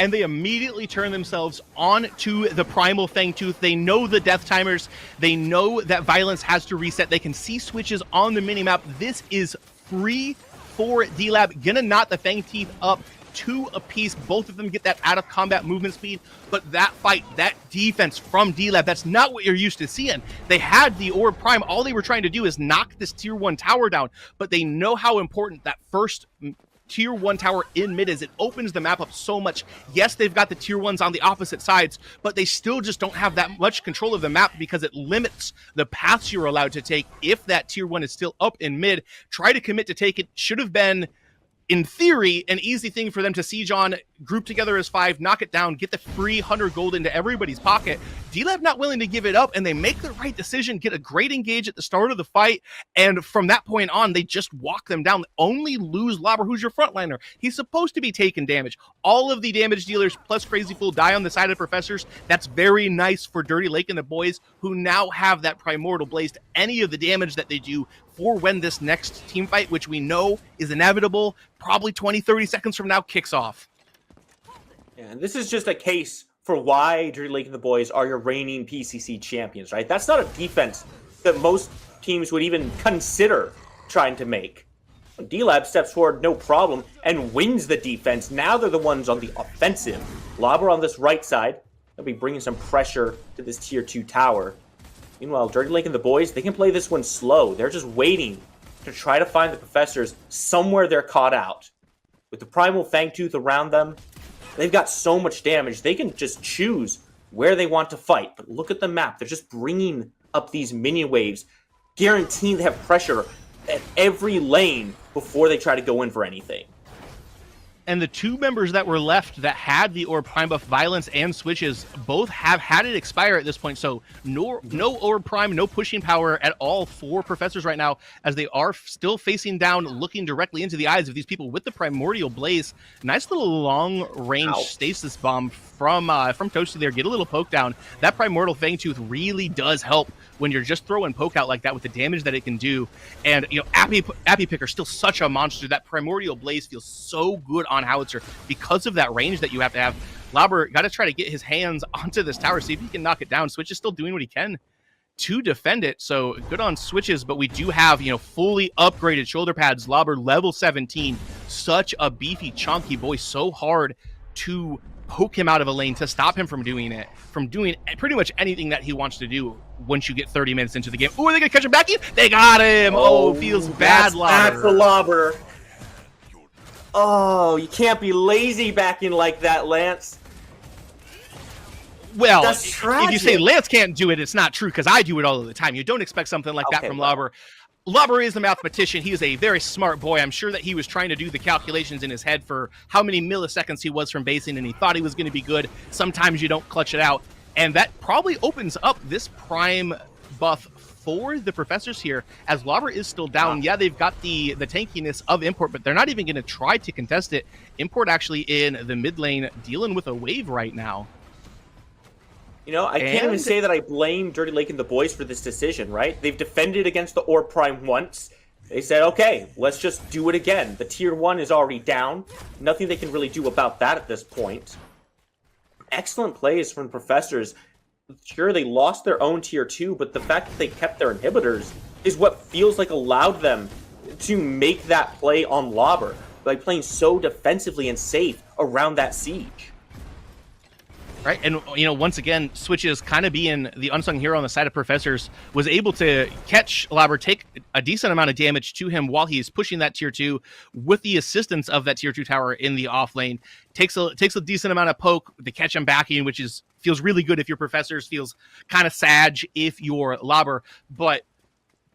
and they immediately turn themselves on to the Primal Fangtooth. They know the death timers. They know that violence has to reset. They can see switches on the minimap. This is free for D-Lab. Gonna knot the Fangtooth up 2 apiece. Both of them get that out of combat movement speed, but that fight, that defense from D-Lab, that's not what you're used to seeing. They had the Orb Prime. All they were trying to do is knock this tier 1 tower down, but they know how important that first tier 1 tower in mid is. It opens the map up so much. Yes, they've got the tier 1s on the opposite sides, but they still just don't have that much control of the map because it limits the paths you're allowed to take. If that tier 1 is still up in mid, try to commit to take it. Should have been, in theory, an easy thing for them to siege on, group together as 5, knock it down, get the free 100 gold into everybody's pocket. D-Lab not willing to give it up, and they make the right decision, get a great engage at the start of the fight, and from that point on, they just walk them down. Only lose Lobber, who's your frontliner. He's supposed to be taking damage. All of the damage dealers plus Crazy Fool die on the side of Professors. That's very nice for Dirty Lake and the boys, who now have that Primordial Blaze to any of the damage that they do for when this next team fight, which we know is inevitable, probably 20, 30 seconds from now, kicks off. Yeah, and this is just a case for why Dirty Lake and the boys are your reigning PCC champions, right? That's not a defense that most teams would even consider trying to make. When D-Lab steps forward, no problem, and wins the defense. Now they're the ones on the offensive. Lobber on this right side. They'll be bringing some pressure to this tier 2 tower. Meanwhile, Dirty Lake and the boys, they can play this one slow. They're just waiting to try to find the Professors somewhere they're caught out. With the Primal Fangtooth around them, they've got so much damage, they can just choose where they want to fight. But look at the map. They're just bringing up these minion waves, guaranteeing they have pressure at every lane before they try to go in for anything. And the 2 members that were left that had the Orb Prime buff, Violence and Switches, both have had it expire at this point. So no Orb Prime, no pushing power at all for Professors right now, as they are still facing down, looking directly into the eyes of these people with the Primordial Blaze. Nice little long-range stasis bomb from Toasty there. Get a little poke down. That Primordial Fangtooth really does help when you're just throwing poke out like that with the damage that it can do. And, you know, Appy Picker still such a monster. That Primordial Blaze feels so good on Howitzer because of that range that you have to have. Lauber got to try to get his hands onto this tower, see if he can knock it down. Switch is still doing what he can to defend it, so good on Switches, but we do have, you know, fully upgraded shoulder pads. Lauber level 17, such a beefy, chunky boy, so hard to poke him out of a lane, to stop him from doing pretty much anything that he wants to do once you get 30 minutes into the game. Oh, are they gonna catch him back in? They got him. Oh, feels bad, Lauber. Bad for Lauber. Oh, you can't be lazy back in like that, Lance. Well, That's if tragic. you say Lance can't do it, it's not true, because I do it all of the time. You don't expect something like that from Lauber. Lauber is a mathematician. He is a very smart boy. I'm sure that he was trying to do the calculations in his head for how many milliseconds he was from basing, and he thought he was going to be good. Sometimes you don't clutch it out, and that probably opens up this prime buff for the Professors here, as Lauber is still down. Yeah, they've got the tankiness of Import, but they're not even going to try to contest it. Import actually in the mid lane dealing with a wave right now. You know, I can't even say that I blame Dirty Lake and the boys for this decision, right? They've defended against the Orb Prime once. They said, okay, let's just do it again. The tier 1 is already down. Nothing they can really do about that at this point. Excellent plays from Professors. Sure, they lost their own tier 2, but the fact that they kept their inhibitors is what feels like allowed them to make that play on Lauber by playing so defensively and safe around that siege. Right, and you know, once again, Switches kind of being the unsung hero on the side of Professors, was able to catch Lauber, take a decent amount of damage to him while he's pushing that tier 2 with the assistance of that tier 2 tower in the off lane. Takes a decent amount of poke to catch him back in, which feels really good if you're Professors, feels kind of sad if you're Lauber, but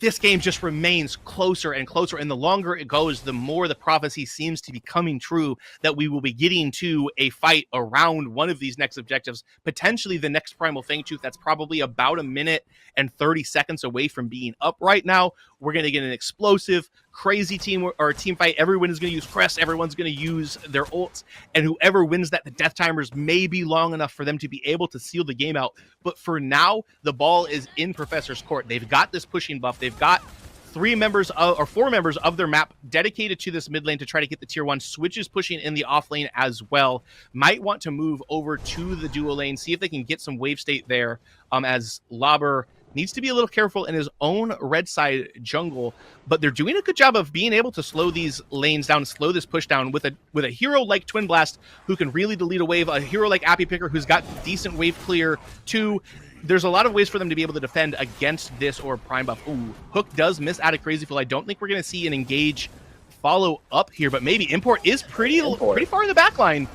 this game just remains closer and closer, and the longer it goes, the more the prophecy seems to be coming true that we will be getting to a fight around one of these next objectives, potentially the next Primal Fangtooth. That's probably about 1 minute and 30 seconds away from being up right now. We're going to get an explosive, crazy team fight. Everyone is going to use Crest. Everyone's going to use their ults. And whoever wins that, the death timers may be long enough for them to be able to seal the game out. But for now, the ball is in Professor's court. They've got this pushing buff. They've got 4 members of their map dedicated to this mid lane to try to get the tier 1. Switch is pushing in the off lane as well. Might want to move over to the duo lane, see if they can get some wave state there, as Lauber needs to be a little careful in his own red side jungle, but they're doing a good job of being able to slow these lanes down, slow this push down with a hero like Twin Blast who can really delete a wave, a hero like Appy Picker who's got decent wave clear too. There's a lot of ways for them to be able to defend against this or prime buff. Ooh, Hook does miss out of Crazy Fool. I don't think we're going to see an engage follow up here, but maybe Import is pretty far in the back line.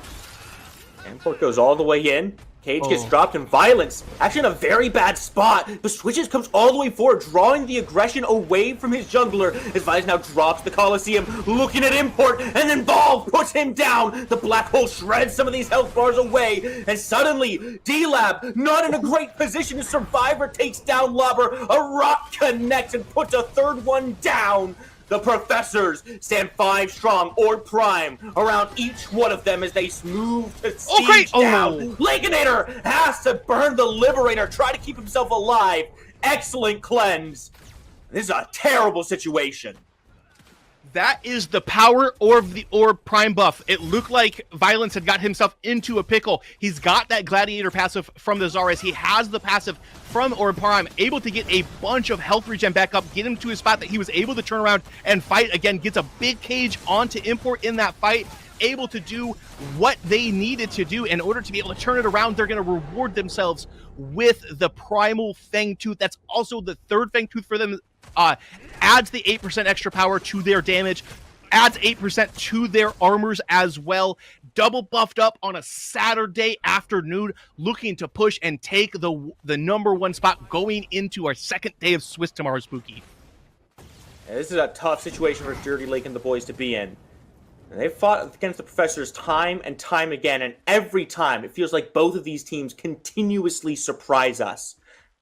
Import goes all the way in. Cage gets dropped in Violence, actually in a very bad spot, but Switches comes all the way forward, drawing the aggression away from his jungler, as Violence now drops the Colosseum, looking at Import, and then Ball puts him down. The Black Hole shreds some of these health bars away, and suddenly, D-Lab, not in a great position to Survivor, takes down Lauber. A rock connects and puts a third one down. The Professors stand 5 strong or prime around each one of them as they move to siege down. Lakeinator has to burn the Liberator, try to keep himself alive. Excellent cleanse. This is a terrible situation. That is the power of the orb prime buff. It looked like Violence had got himself into a pickle. He's got that Gladiator passive from the Zarus. He has the passive from Orb Prime, able to get a bunch of health regen back up, get him to a spot that he was able to turn around and fight again, gets a big cage onto Import in that fight, able to do what they needed to do in order to be able to turn it around. They're going to reward themselves with the Primal Fang Tooth. That's also the third Fang Tooth for them. Adds the 8% extra power to their damage, adds 8% to their armors as well. Double buffed up on a Saturday afternoon, looking to push and take the number 1 spot going into our second day of Swiss Tomorrow Spooky. Yeah, this is a tough situation for Dirty Lake and the boys to be in. And they've fought against the Professors time and time again, and every time it feels like both of these teams continuously surprise us.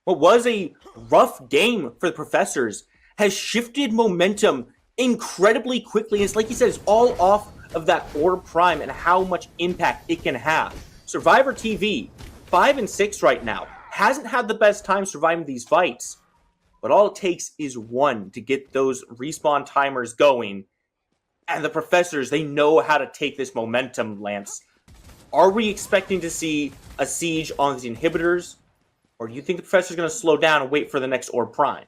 What was a rough game for the Professors has shifted momentum incredibly quickly. It's like you said, it's all off of that Orb Prime and how much impact it can have. Survivor TV, 5 and 6 right now, hasn't had the best time surviving these fights, but all it takes is 1 to get those respawn timers going. And the Professors, they know how to take this momentum, Lance. Are we expecting to see a siege on these inhibitors? Or do you think the Professor's going to slow down and wait for the next Orb Prime?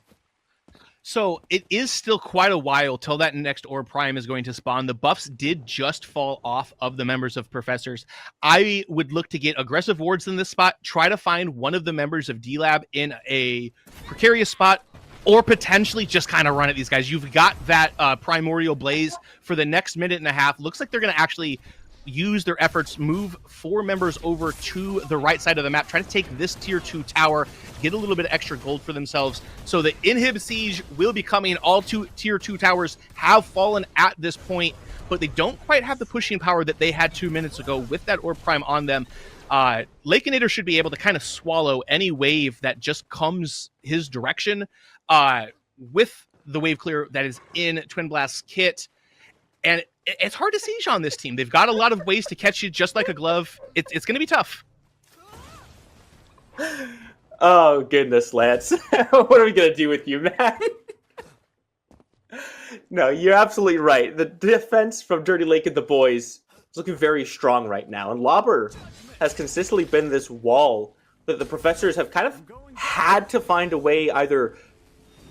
So it is still quite a while till that next Orb Prime is going to spawn. The buffs did just fall off of the members of Professors. I would look to get aggressive wards in this spot, try to find one of the members of D-Lab in a precarious spot, or potentially just kind of run at these guys. You've got that Primordial Blaze for the next minute and a half. Looks like they're going to actually use their efforts, move 4 members over to the right side of the map, try to take this tier 2 tower, get a little bit of extra gold for themselves. So the Inhib Siege will be coming. All 2 tier 2 towers have fallen at this point, but they don't quite have the pushing power that they had 2 minutes ago with that Orb Prime on them. Lakeinator should be able to kind of swallow any wave that just comes his direction with the wave clear that is in Twin Blast's kit. And it's hard to siege on this team. They've got a lot of ways to catch you just like a glove. It's going to be tough. Oh, goodness, Lance. What are we going to do with you, man? No, you're absolutely right. The defense from Dirty Lake and the boys is looking very strong right now. And Lauber has consistently been this wall that the Professors have kind of had to find a way either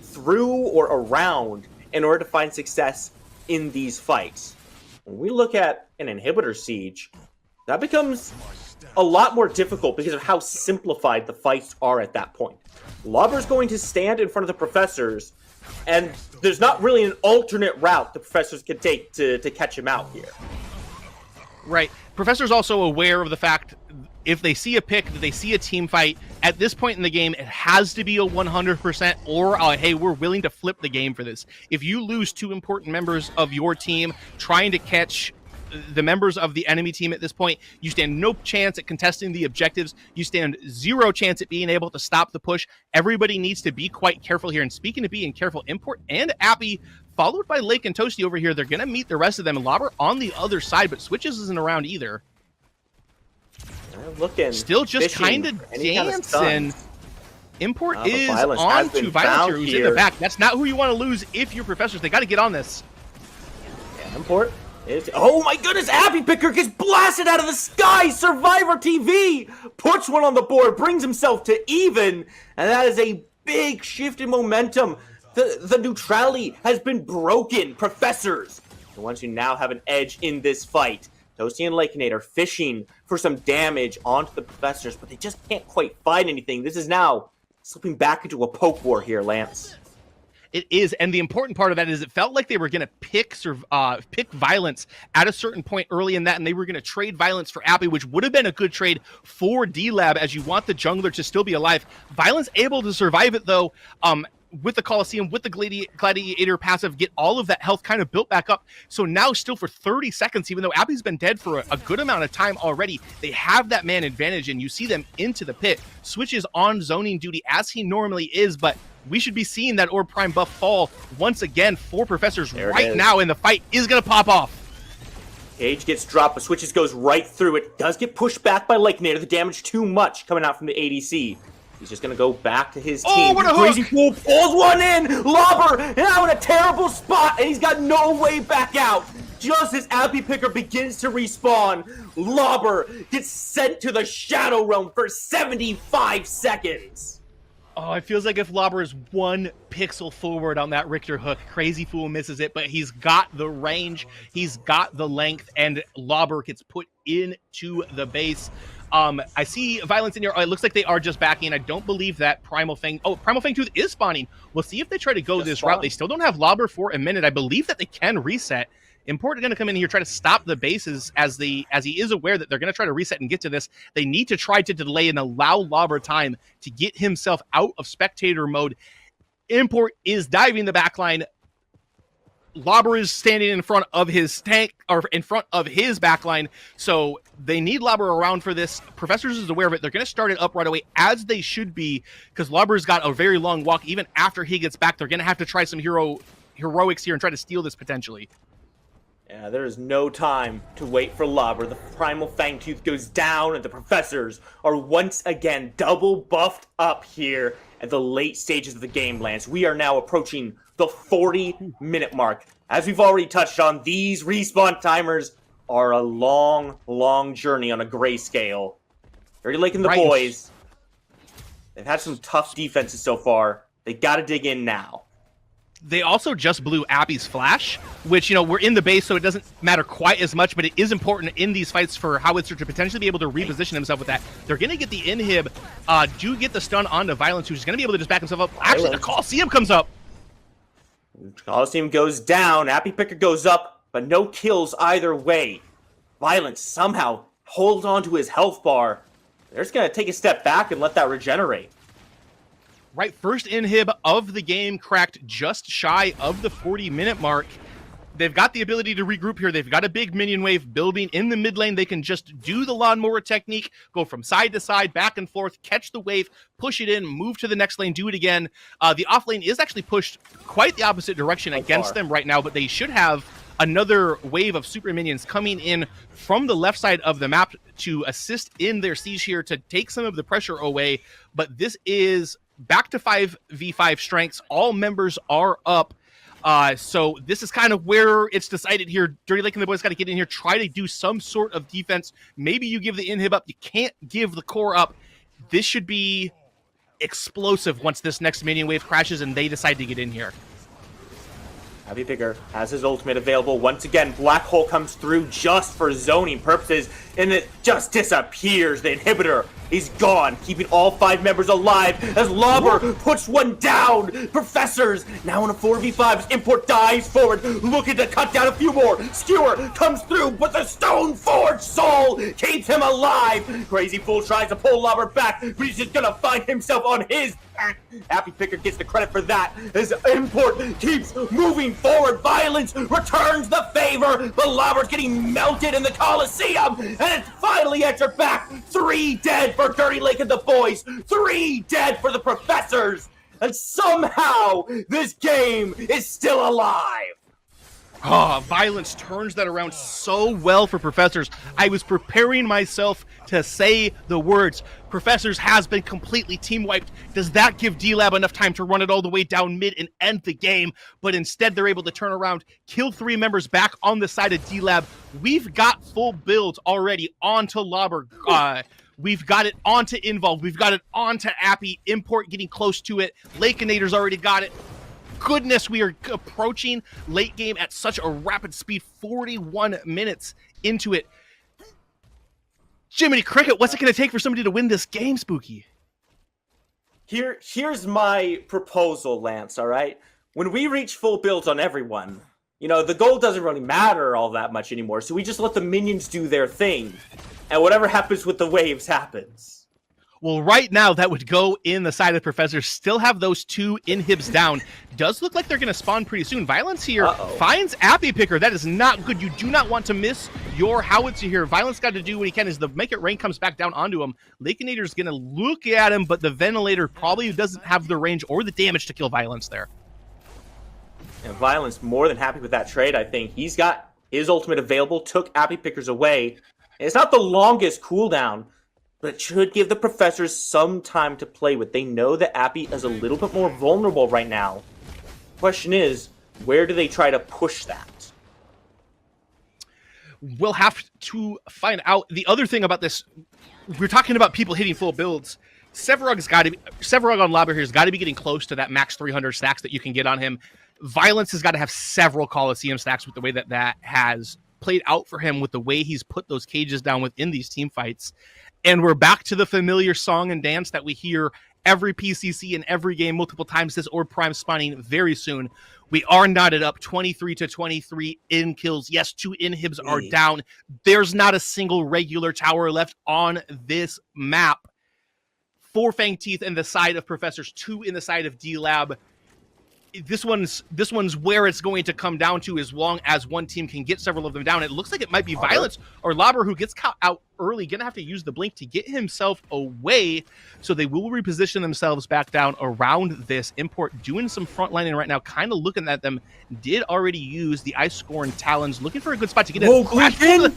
through or around in order to find success in these fights. When we look at an inhibitor siege, that becomes a lot more difficult because of how simplified the fights are at that point. Lauber's going to stand in front of the Professors, and there's not really an alternate route the Professors can take to catch him out here. Right. Professor's also aware of the fact if they see a pick, that they see a team fight, at this point in the game, it has to be a 100% or, hey, we're willing to flip the game for this. If you lose 2 important members of your team trying to catch the members of the enemy team at this point, you stand no chance at contesting the objectives. You stand 0 chance at being able to stop the push. Everybody needs to be quite careful here. And speaking of being careful, Import and Appy, followed by Lake and Toasty over here, they're going to meet the rest of them. Lauber on the other side, but Switches isn't around either. Looking, still just kind of dancing. Import but is Violence on has been to Violence found here, who's in here. the back. That's not who you want to lose if you're Professors. They got to get on this. Import is, oh my goodness, Appy Picker gets blasted out of the sky. Survivor TV puts one on the board, brings himself to even, and that is a big shift in momentum. The neutrality has been broken. Professors, the ones who now have an edge in this fight. Toasty and Lakenator fishing for some damage onto the Professors, but they just can't quite find anything. This is now slipping back into a poke war here, Lance. It is, and the important part of that is it felt like they were going to pick Violence at a certain point early in that, and they were going to trade Violence for Appy, which would have been a good trade for D-Lab, as you want the jungler to still be alive. Violence able to survive it, though, with the Colosseum, with the Gladiator passive, get all of that health kind of built back up. So now still for 30 seconds, even though Appy's been dead for a good amount of time already, they have that man advantage, and you see them into the pit. Switch is on zoning duty as he normally is, but we should be seeing that Orb Prime buff fall once again for Professors right now, and the fight is going to pop off. Cage gets dropped, but Switches goes right through it. Does get pushed back by Lakenator. The damage too much coming out from the ADC. He's just going to go back to his team. Oh, what a Crazy hook! Fool pulls one in. Lobber now in a terrible spot, and he's got no way back out. Just as Appy Picker begins to respawn, Lobber gets sent to the Shadow Realm for 75 seconds. Oh, it feels like if Lobber is 1 pixel forward on that Richter hook, Crazy Fool misses it, but he's got the range, he's got the length, and Lobber gets put into the base. I see Violence in here. Oh, it looks like they are just backing. I don't believe that Primal Fang... Oh, Primal Fang Tooth is spawning. We'll see if they try to go this route. They still don't have Lobber for a minute. I believe that they can reset. Import going to come in here, try to stop the bases as he is aware that they're going to try to reset and get to this. They need to try to delay and allow Lobber time to get himself out of spectator mode. Import is diving the backline. Lobber is standing in front of his tank, or in front of his backline, so they need Lobber around for this. Professors is aware of it. They're going to start it up right away, as they should be, because Lobber's got a very long walk. Even after he gets back, they're going to have to try some heroics here and try to steal this potentially. Yeah, there is no time to wait for Lobber. The Primal Fangtooth goes down, and the Professors are once again double buffed up here at the late stages of the game, Lance. We are now approaching the 40-minute mark. As we've already touched on, these respawn timers are a long, long journey on a grayscale. Dirty Lake and the boys, they've had some tough defenses so far. They got to dig in now. They also just blew Appy's flash, which, we're in the base, so it doesn't matter quite as much, but it is important in these fights for Howitzer to potentially be able to reposition himself with that. They're going to get the inhib, do get the stun onto Violence, who's going to be able to just back himself up. Actually, the Colosseum comes up. Colosseum goes down, Appy Picker goes up, but no kills either way. Violence somehow holds on to his health bar. They're just going to take a step back and let that regenerate. Right, first inhib of the game cracked just shy of the 40-minute mark. They've got the ability to regroup here. They've got a big minion wave building in the mid lane. They can just do the lawnmower technique, go from side to side, back and forth, catch the wave, push it in, move to the next lane, do it again. The off lane is actually pushed quite the opposite direction against them right now, but they should have another wave of super minions coming in from the left side of the map to assist in their siege here to take some of the pressure away. But this is back to 5v5 strengths. All members are up. So this is kind of where it's decided here. Dirty Lake and the boys got to get in here, try to do some sort of defense. Maybe you give the inhib up. You can't give the core up. This should be explosive once this next minion wave crashes and they decide to get in here. Appy Picker has his ultimate available. Once again, Black Hole comes through just for zoning purposes, and it just disappears. The inhibitor is gone, keeping all 5 members alive as Lobber puts one down. Professors now in a 4v5. Import dives forward, looking to cut down a few more. Skewer comes through, but the Stone Forge Soul keeps him alive. Crazy Fool tries to pull Lobber back, but he's just gonna find himself on his back. Appy Picker gets the credit for that as Import keeps moving forward. Violence returns the favor, but Lobber's getting melted in the Colosseum, and it's finally entered back. 3 dead for Dirty Lake and the boys, 3 dead for the Professors, and somehow this game is still alive. Violence turns that around so well for Professors. I was preparing myself to say the words. Professors has been completely team wiped. Does that give D-Lab enough time to run it all the way down mid and end the game? But instead, they're able to turn around, kill 3 members back on the side of D-Lab. We've got full builds already onto Lobber. We've got it onto Involve. We've got it onto Appy. Import getting close to it. Lakeinator's already got it. Goodness, we are approaching late game at such a rapid speed, 41 minutes into it. Jiminy Cricket, what's it going to take for somebody to win this game, Spooky? Here's my proposal, Lance, all right? When we reach full builds on everyone, the gold doesn't really matter all that much anymore, so we just let the minions do their thing. And whatever happens with the waves happens. Well, right now, that would go in the side of Professor. Still have those 2 inhibs down. Does look like they're going to spawn pretty soon. Violence here finds Appy Picker. That is not good. You do not want to miss your howitzer here. Violence got to do what he can as the Make It Rain comes back down onto him. Lakeinator's going to look at him, but the Ventilator probably doesn't have the range or the damage to kill Violence there. And Violence more than happy with that trade, I think. He's got his ultimate available, took Appy Pickers away. And it's not the longest cooldown, but it should give the Professors some time to play with. They know that Appy is a little bit more vulnerable right now. Question is, where do they try to push that? We'll have to find out. The other thing about this, we're talking about people hitting full builds. Sevarog on Lobber here has got to be getting close to that max 300 stacks that you can get on him. Violence has got to have several Coliseum stacks with the way that has played out for him, with the way he's put those cages down within these team fights. And we're back to the familiar song and dance that we hear every PCC in every game multiple times. This Orb Prime spawning very soon. We are knotted up 23-23 in kills. Yes, 2 inhibs are down. There's not a single regular tower left on this map. 4 Fang Teeth in the side of Professors, 2 in the side of D-Lab. This one's where it's going to come down to, as long as one team can get several of them down. It looks like it might be Violence or Lobber who gets caught out early, gonna have to use the blink to get himself away, so they will reposition themselves back down around this. Import doing some frontlining right now, kind of looking at them. Did already use the Ice Scorn Talons, looking for a good spot to get in.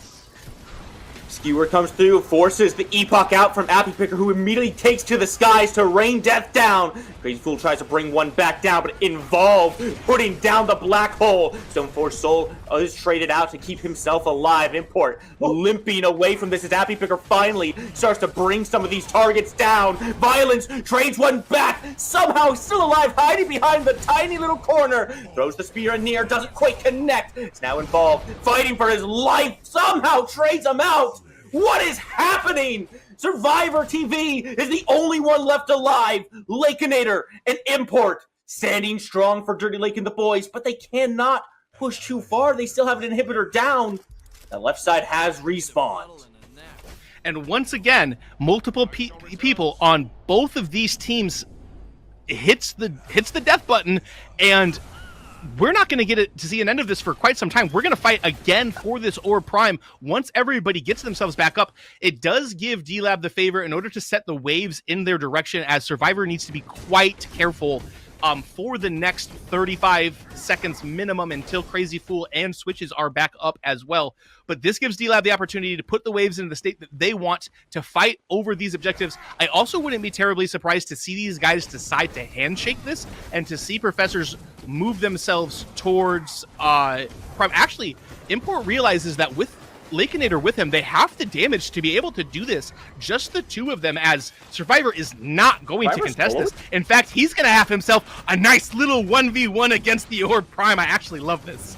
Skewer comes through, forces the Epoch out from Appy Picker, who immediately takes to the skies to rain death down. Crazy Fool tries to bring one back down, but Involve putting down the black hole. Stone Force Soul is traded out to keep himself alive. Import limping away from this as Appy Picker finally starts to bring some of these targets down. Violence trades one back, somehow still alive, hiding behind the tiny little corner. Throws the spear in near, doesn't quite connect. It's now Involved, fighting for his life, somehow trades him out. What is happening? Survivor TV is the only one left alive. Lakeinator and Import standing strong for Dirty Lake and the boys, but they cannot push too far. They still have an inhibitor down. The left side has respawned. And once again, multiple people on both of these teams hits the death button, and we're not going to get to see an end of this for quite some time. We're going to fight again for this Orb Prime. Once everybody gets themselves back up, it does give D-Lab the favor in order to set the waves in their direction, as Survivor needs to be quite careful for the next 35 seconds minimum until Crazy Fool and Switches are back up as well. But this gives D-Lab the opportunity to put the waves into the state that they want to fight over these objectives. I also wouldn't be terribly surprised to see these guys decide to handshake this and to see Professors move themselves towards Prime. Actually, Import realizes that with Lakeinator with him, they have the damage to be able to do this. Just the 2 of them, as Survivor is not going to contest this. In fact, he's going to have himself a nice little 1v1 against the Orb Prime. I actually love this.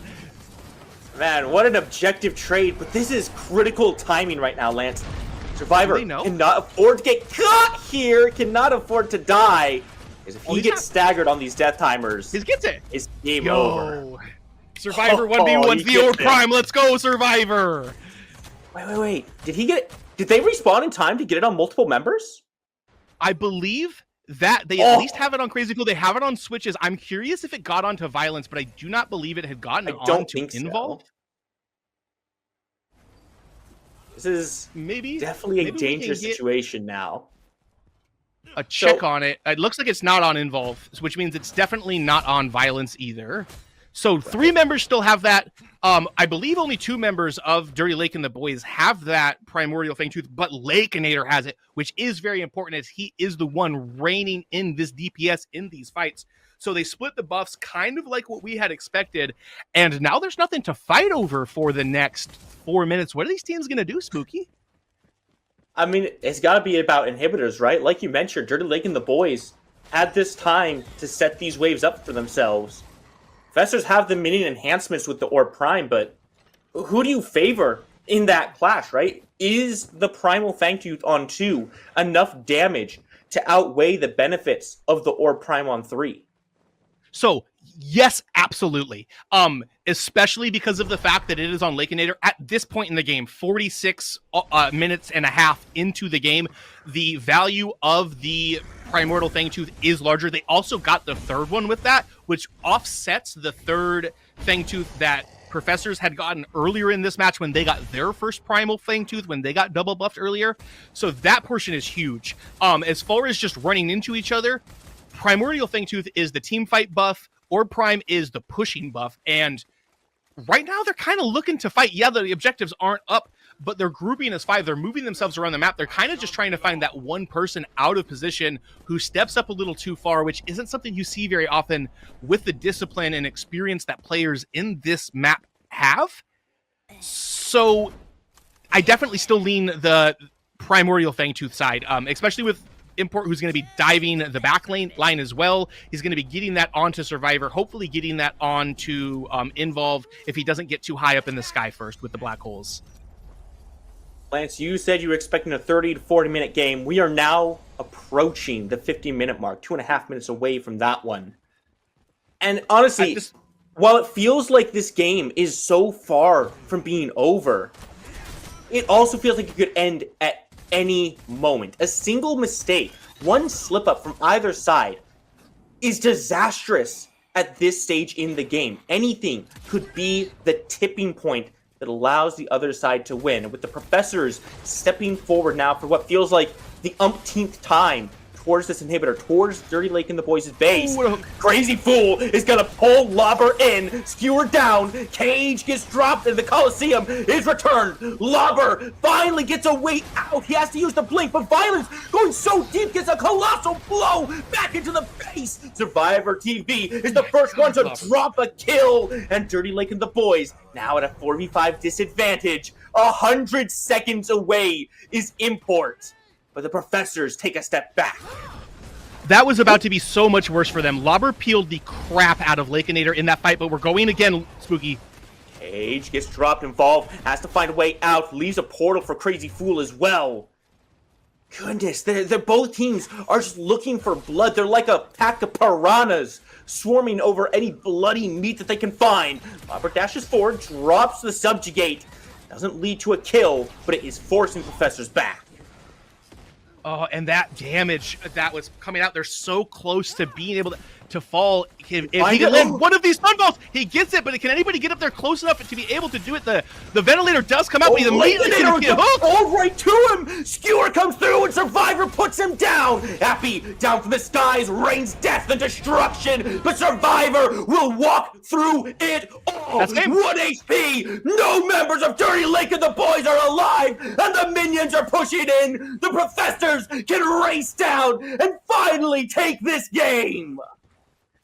Man, what an objective trade, but this is critical timing right now, Lance. Survivor cannot afford to get caught here, cannot afford to die. Because if he gets staggered on these death timers, he gets it. It's game over. Survivor 1v1's the Orb Prime. Let's go, Survivor. Wait. Did they respawn in time to get it on multiple members? I believe that they at least have it on Crazy Cool. They have it on Switches. I'm curious if it got onto Violence, but I do not believe it had gotten onto Involved. This is definitely a dangerous situation now. A check on it. It looks like it's not on Involve, which means it's definitely not on Violence either. So 3 members still have that. I believe only 2 members of Dirty Lake and the Boys have that Primordial Fangtooth, but Lakeinator has it, which is very important as he is the one reigning in this DPS in these fights. So they split the buffs kind of like what we had expected, and now there's nothing to fight over for the next 4 minutes. What are these teams going to do, Spooky? I mean, it's got to be about inhibitors, right? Like you mentioned, Dirty Lake and the Boys had this time to set these waves up for themselves. Professors have the minion enhancements with the Orb Prime, but who do you favor in that clash, right? Is the Primal Fangtooth on 2 enough damage to outweigh the benefits of the Orb Prime on 3? So, yes, absolutely. Especially because of the fact that it is on Lakeinator at this point in the game, 46 minutes and a half into the game, the value of the Primordial Fangtooth is larger. They also got the third one with that, which offsets the third Fangtooth that Professors had gotten earlier in this match when they got their first Primal Fangtooth, when they got double buffed earlier. So that portion is huge. As far as just running into each other, Primordial Fangtooth is the team fight buff, Orb Prime is the pushing buff, and right now they're kind of looking to fight. Yeah, the objectives aren't up, but they're grouping as 5. They're moving themselves around the map. They're kind of just trying to find that one person out of position who steps up a little too far, which isn't something you see very often with the discipline and experience that players in this map have. So I definitely still lean the Primordial Fangtooth side, especially with Import, who's going to be diving the back line as well. He's going to be getting that onto Survivor, hopefully getting that onto Involve if he doesn't get too high up in the sky first with the black holes. Lance, you said you were expecting a 30 to 40-minute game. We are now approaching the 50-minute mark, 2.5 minutes away from that one. And honestly, while it feels like this game is so far from being over, it also feels like it could end at any moment. A single mistake, one slip up from either side is disastrous at this stage in the game. Anything could be the tipping point that allows the other side to win. And with the Professors stepping forward now for what feels like the umpteenth time towards this inhibitor, towards Dirty Lake and the Boys' base. Crazy Fool is gonna pull Lobber in, skewer down, Cage gets dropped, and the Coliseum is returned. Lobber finally gets a way out. He has to use the blink, but Violence going so deep gets a colossal blow back into the face. Survivor TV is the first one to drop a kill, and Dirty Lake and the Boys now at a 4v5 disadvantage. 100 seconds away is Import. But the Professors take a step back. That was about to be so much worse for them. Lobber peeled the crap out of Lakeinator in that fight, but we're going again, Spooky. Cage gets dropped, Involved, has to find a way out, leaves a portal for Crazy Fool as well. Goodness, they're both teams are just looking for blood. They're like a pack of piranhas swarming over any bloody meat that they can find. Lobber dashes forward, drops the Subjugate. Doesn't lead to a kill, but it is forcing Professors back. Oh, and that damage that was coming out, they're so close to being able to fall. If he can land one of these sunballs, he gets it, but can anybody get up there close enough to be able to do it? The ventilator does come out, but he immediately get hooked. All right to him! Skewer comes through and Survivor puts him down! Happy down from the skies rains death and destruction, but Survivor will walk through it all! That's game. 1 HP! No members of Dirty Lake and the Boys are alive, and the minions are pushing in! The Professors can race down and finally take this game!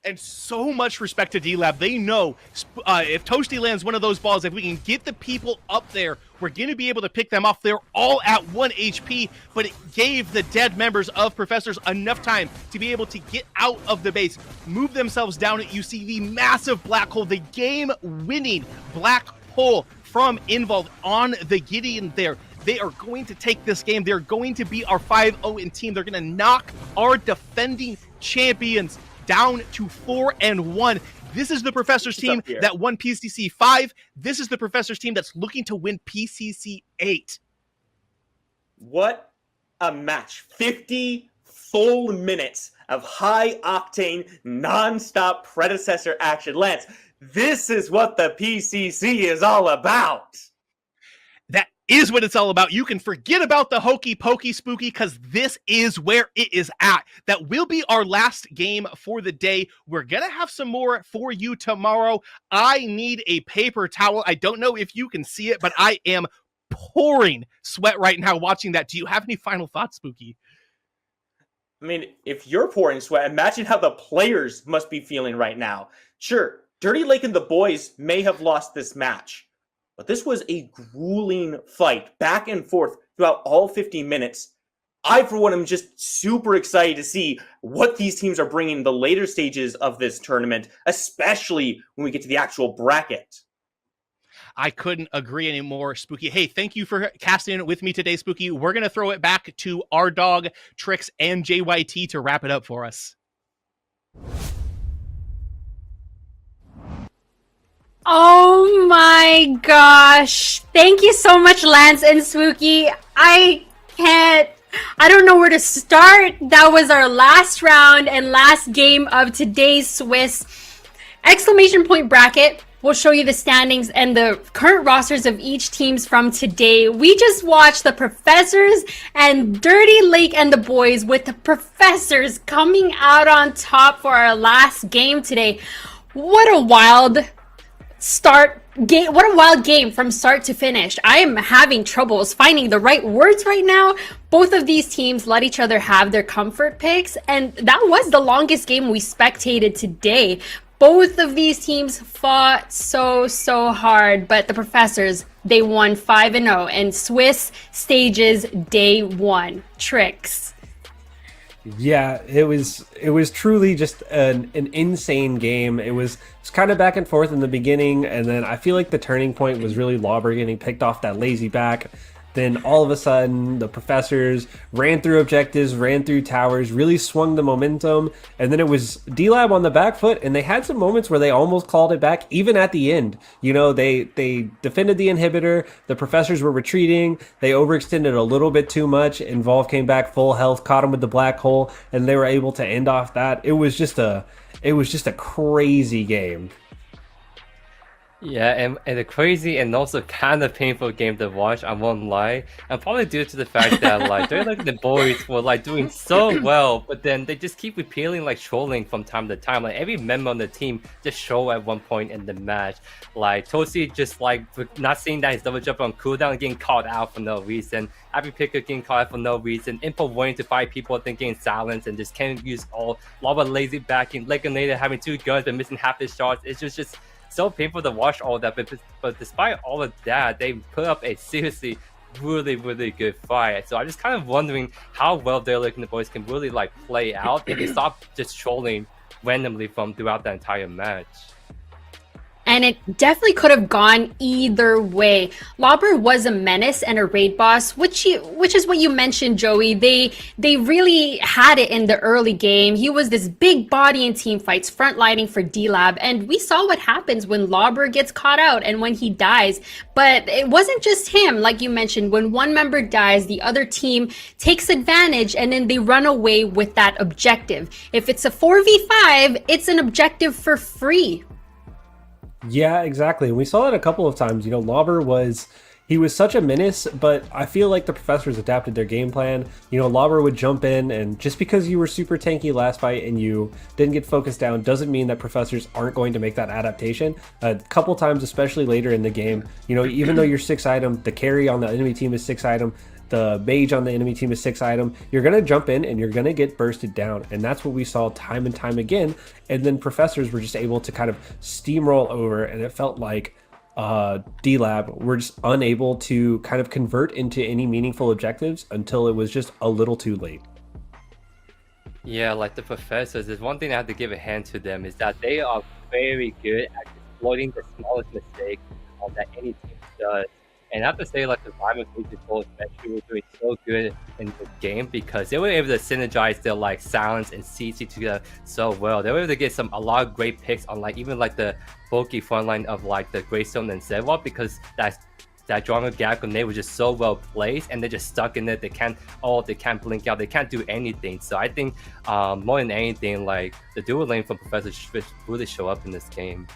And so much respect to D-Lab. They know if Toasty lands one of those balls, if we can get the people up there, we're going to be able to pick them off. They're all at 1 HP, but it gave the dead members of Professors enough time to be able to get out of the base, move themselves down. You see the massive black hole, the game-winning black hole from Involved on the Gideon there. They are going to take this game. They're going to be our 5-0 in team. They're going to knock our defending champions down to 4-1. This is the Professors team that won PCC 5. This is the Professors team that's looking to win PCC 8. What a match. 50 full minutes of high-octane, non-stop Predecessor action. Lance, this is what the PCC is all about. is what it's all about. You can forget about the hokey pokey spooky, because this is where it is at. That will be our last game for the day. We're going to have some more for you tomorrow. I need a paper towel. I don't know if you can see it, but I am pouring sweat right now watching that. Do you have any final thoughts, Spooky? I mean, if you're pouring sweat, imagine how the players must be feeling right now. Sure, Dirty Lake and the boys may have lost this match, but this was a grueling fight, back and forth throughout all 50 minutes. I, for one, am just super excited to see what these teams are bringing in the later stages of this tournament, especially when we get to the actual bracket. I couldn't agree anymore, Spooky. Hey, thank you for casting it with me today, Spooky. We're going to throw it back to our dog, Trix, and JYT to wrap it up for us. Oh my gosh. Thank you so much, Lance and Spooky. I don't know where to start. That was our last round and last game of today's Swiss exclamation point bracket. We'll show you the standings and the current rosters of each teams from today. We just watched the Professors and Dirty Lake and the boys, with the Professors coming out on top for our last game today. What a wild game from start to finish. I am having troubles finding the right words right now. Both of these teams let each other have their comfort picks, and that was the longest game we spectated today. Both of these teams fought so hard, but the Professors, they won 5-0 in Swiss Stages Day 1. Tricks. Yeah, it was truly just an insane game. It was kind of back and forth in the beginning, and then I feel like the turning point was really Lauber getting picked off that lazy back. Then all of a sudden, the Professors ran through objectives, ran through towers, really swung the momentum, and then it was D-Lab on the back foot, and they had some moments where they almost called it back, even at the end. You know, they defended the inhibitor, the Professors were retreating, they overextended a little bit too much, and Volv came back full health, caught him with the black hole, and they were able to end off that. It was just a crazy game. Yeah, and a crazy and also kind of painful game to watch, I won't lie. And probably due to the fact that like they're like the boys were like doing so well, but then they just keep repealing like trolling from time to time. Like every member on the team just show at one point in the match. Like Tosi just like not seeing that his double jump on cooldown and getting called out for no reason. Abby Picker getting called out for no reason. Info wanting to fight people thinking silence and just can't use all. Lava lazy backing. Legonator having 2 guns but missing half his shots. It's just so painful to watch all that, but despite all of that, they put up a seriously really good fight. So I'm just kind of wondering how well they're looking the boys can really like play out if they stop just trolling randomly from throughout the entire match. And it definitely could have gone either way. Lauber was a menace and a raid boss, which is what you mentioned, Joey. They really had it in the early game. He was this big body in team fights, frontlining for D-Lab, and we saw what happens when Lauber gets caught out and when he dies. But it wasn't just him, like you mentioned. When one member dies, the other team takes advantage and then they run away with that objective. If it's a 4v5, it's an objective for free. Yeah, exactly. And we saw it a couple of times. You know, Lauber was such a menace, but I feel like the Professors adapted their game plan. You know, Lauber would jump in, and just because you were super tanky last fight and you didn't get focused down doesn't mean that Professors aren't going to make that adaptation. A couple times, especially later in the game, you know, even though you're 6 item, the carry on the enemy team is 6 item, the mage on the enemy team is 6 item, you're going to jump in and you're going to get bursted down. And that's what we saw time and time again. And then Professors were just able to kind of steamroll over, and it felt like D-Lab were just unable to kind of convert into any meaningful objectives until it was just a little too late. Yeah, like the Professors, there's one thing I have to give a hand to them is that they are very good at exploiting the smallest mistake that any team does. And I have to say, like, the Diamond Control especially were doing so good in the game because they were able to synergize their, like, silence and CC together so well. They were able to get a lot of great picks on, like, even, like, the bulky front line of, like, the Greystone and Zedwap because that Jungle Gap grenade was just so well placed and they're just stuck in it. They can't blink out. They can't do anything. So I think more than anything, like, the dual lane from Professor should really show up in this game.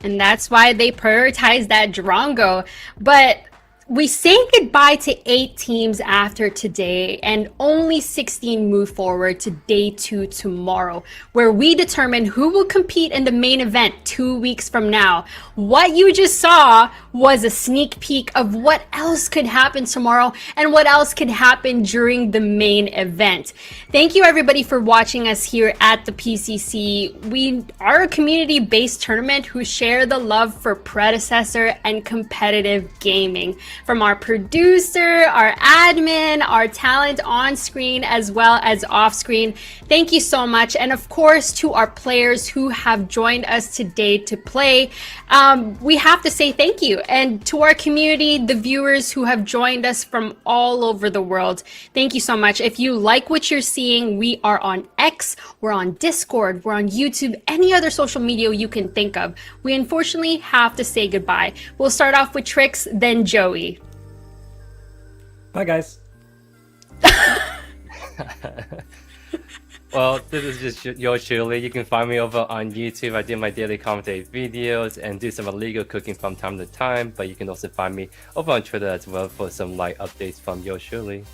And that's why they prioritize that Drongo. But we say goodbye to 8 teams after today, and only 16 move forward to day 2 tomorrow, where we determine who will compete in the main event 2 weeks from now. What you just saw was a sneak peek of what else could happen tomorrow and what else could happen during the main event. Thank you everybody for watching us here at the PCC. We are a community-based tournament who share the love for Predecessor and competitive gaming. From our producer, our admin, our talent on screen as well as off screen. Thank you so much. And of course, to our players who have joined us today to play, we have to say thank you. And to our community, the viewers who have joined us from all over the world, thank you so much. If you like what you're seeing, we are on X, we're on Discord, we're on YouTube, any other social media you can think of. We unfortunately have to say goodbye. We'll start off with Trix, then Joey. Bye, guys. Well, this is just yours truly. You can find me over on YouTube. I do my daily commentary videos and do some illegal cooking from time to time. But you can also find me over on Twitter as well for some light updates from yours truly.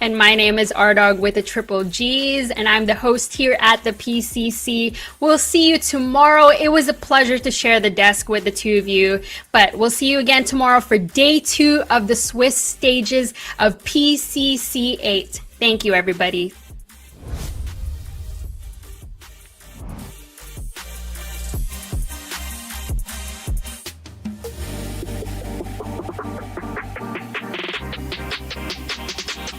And my name is Ardog with the triple G's, and I'm the host here at the PCC. We'll see you tomorrow. It was a pleasure to share the desk with the two of you, but we'll see you again tomorrow for day 2 of the Swiss stages of PCC8. Thank you, everybody.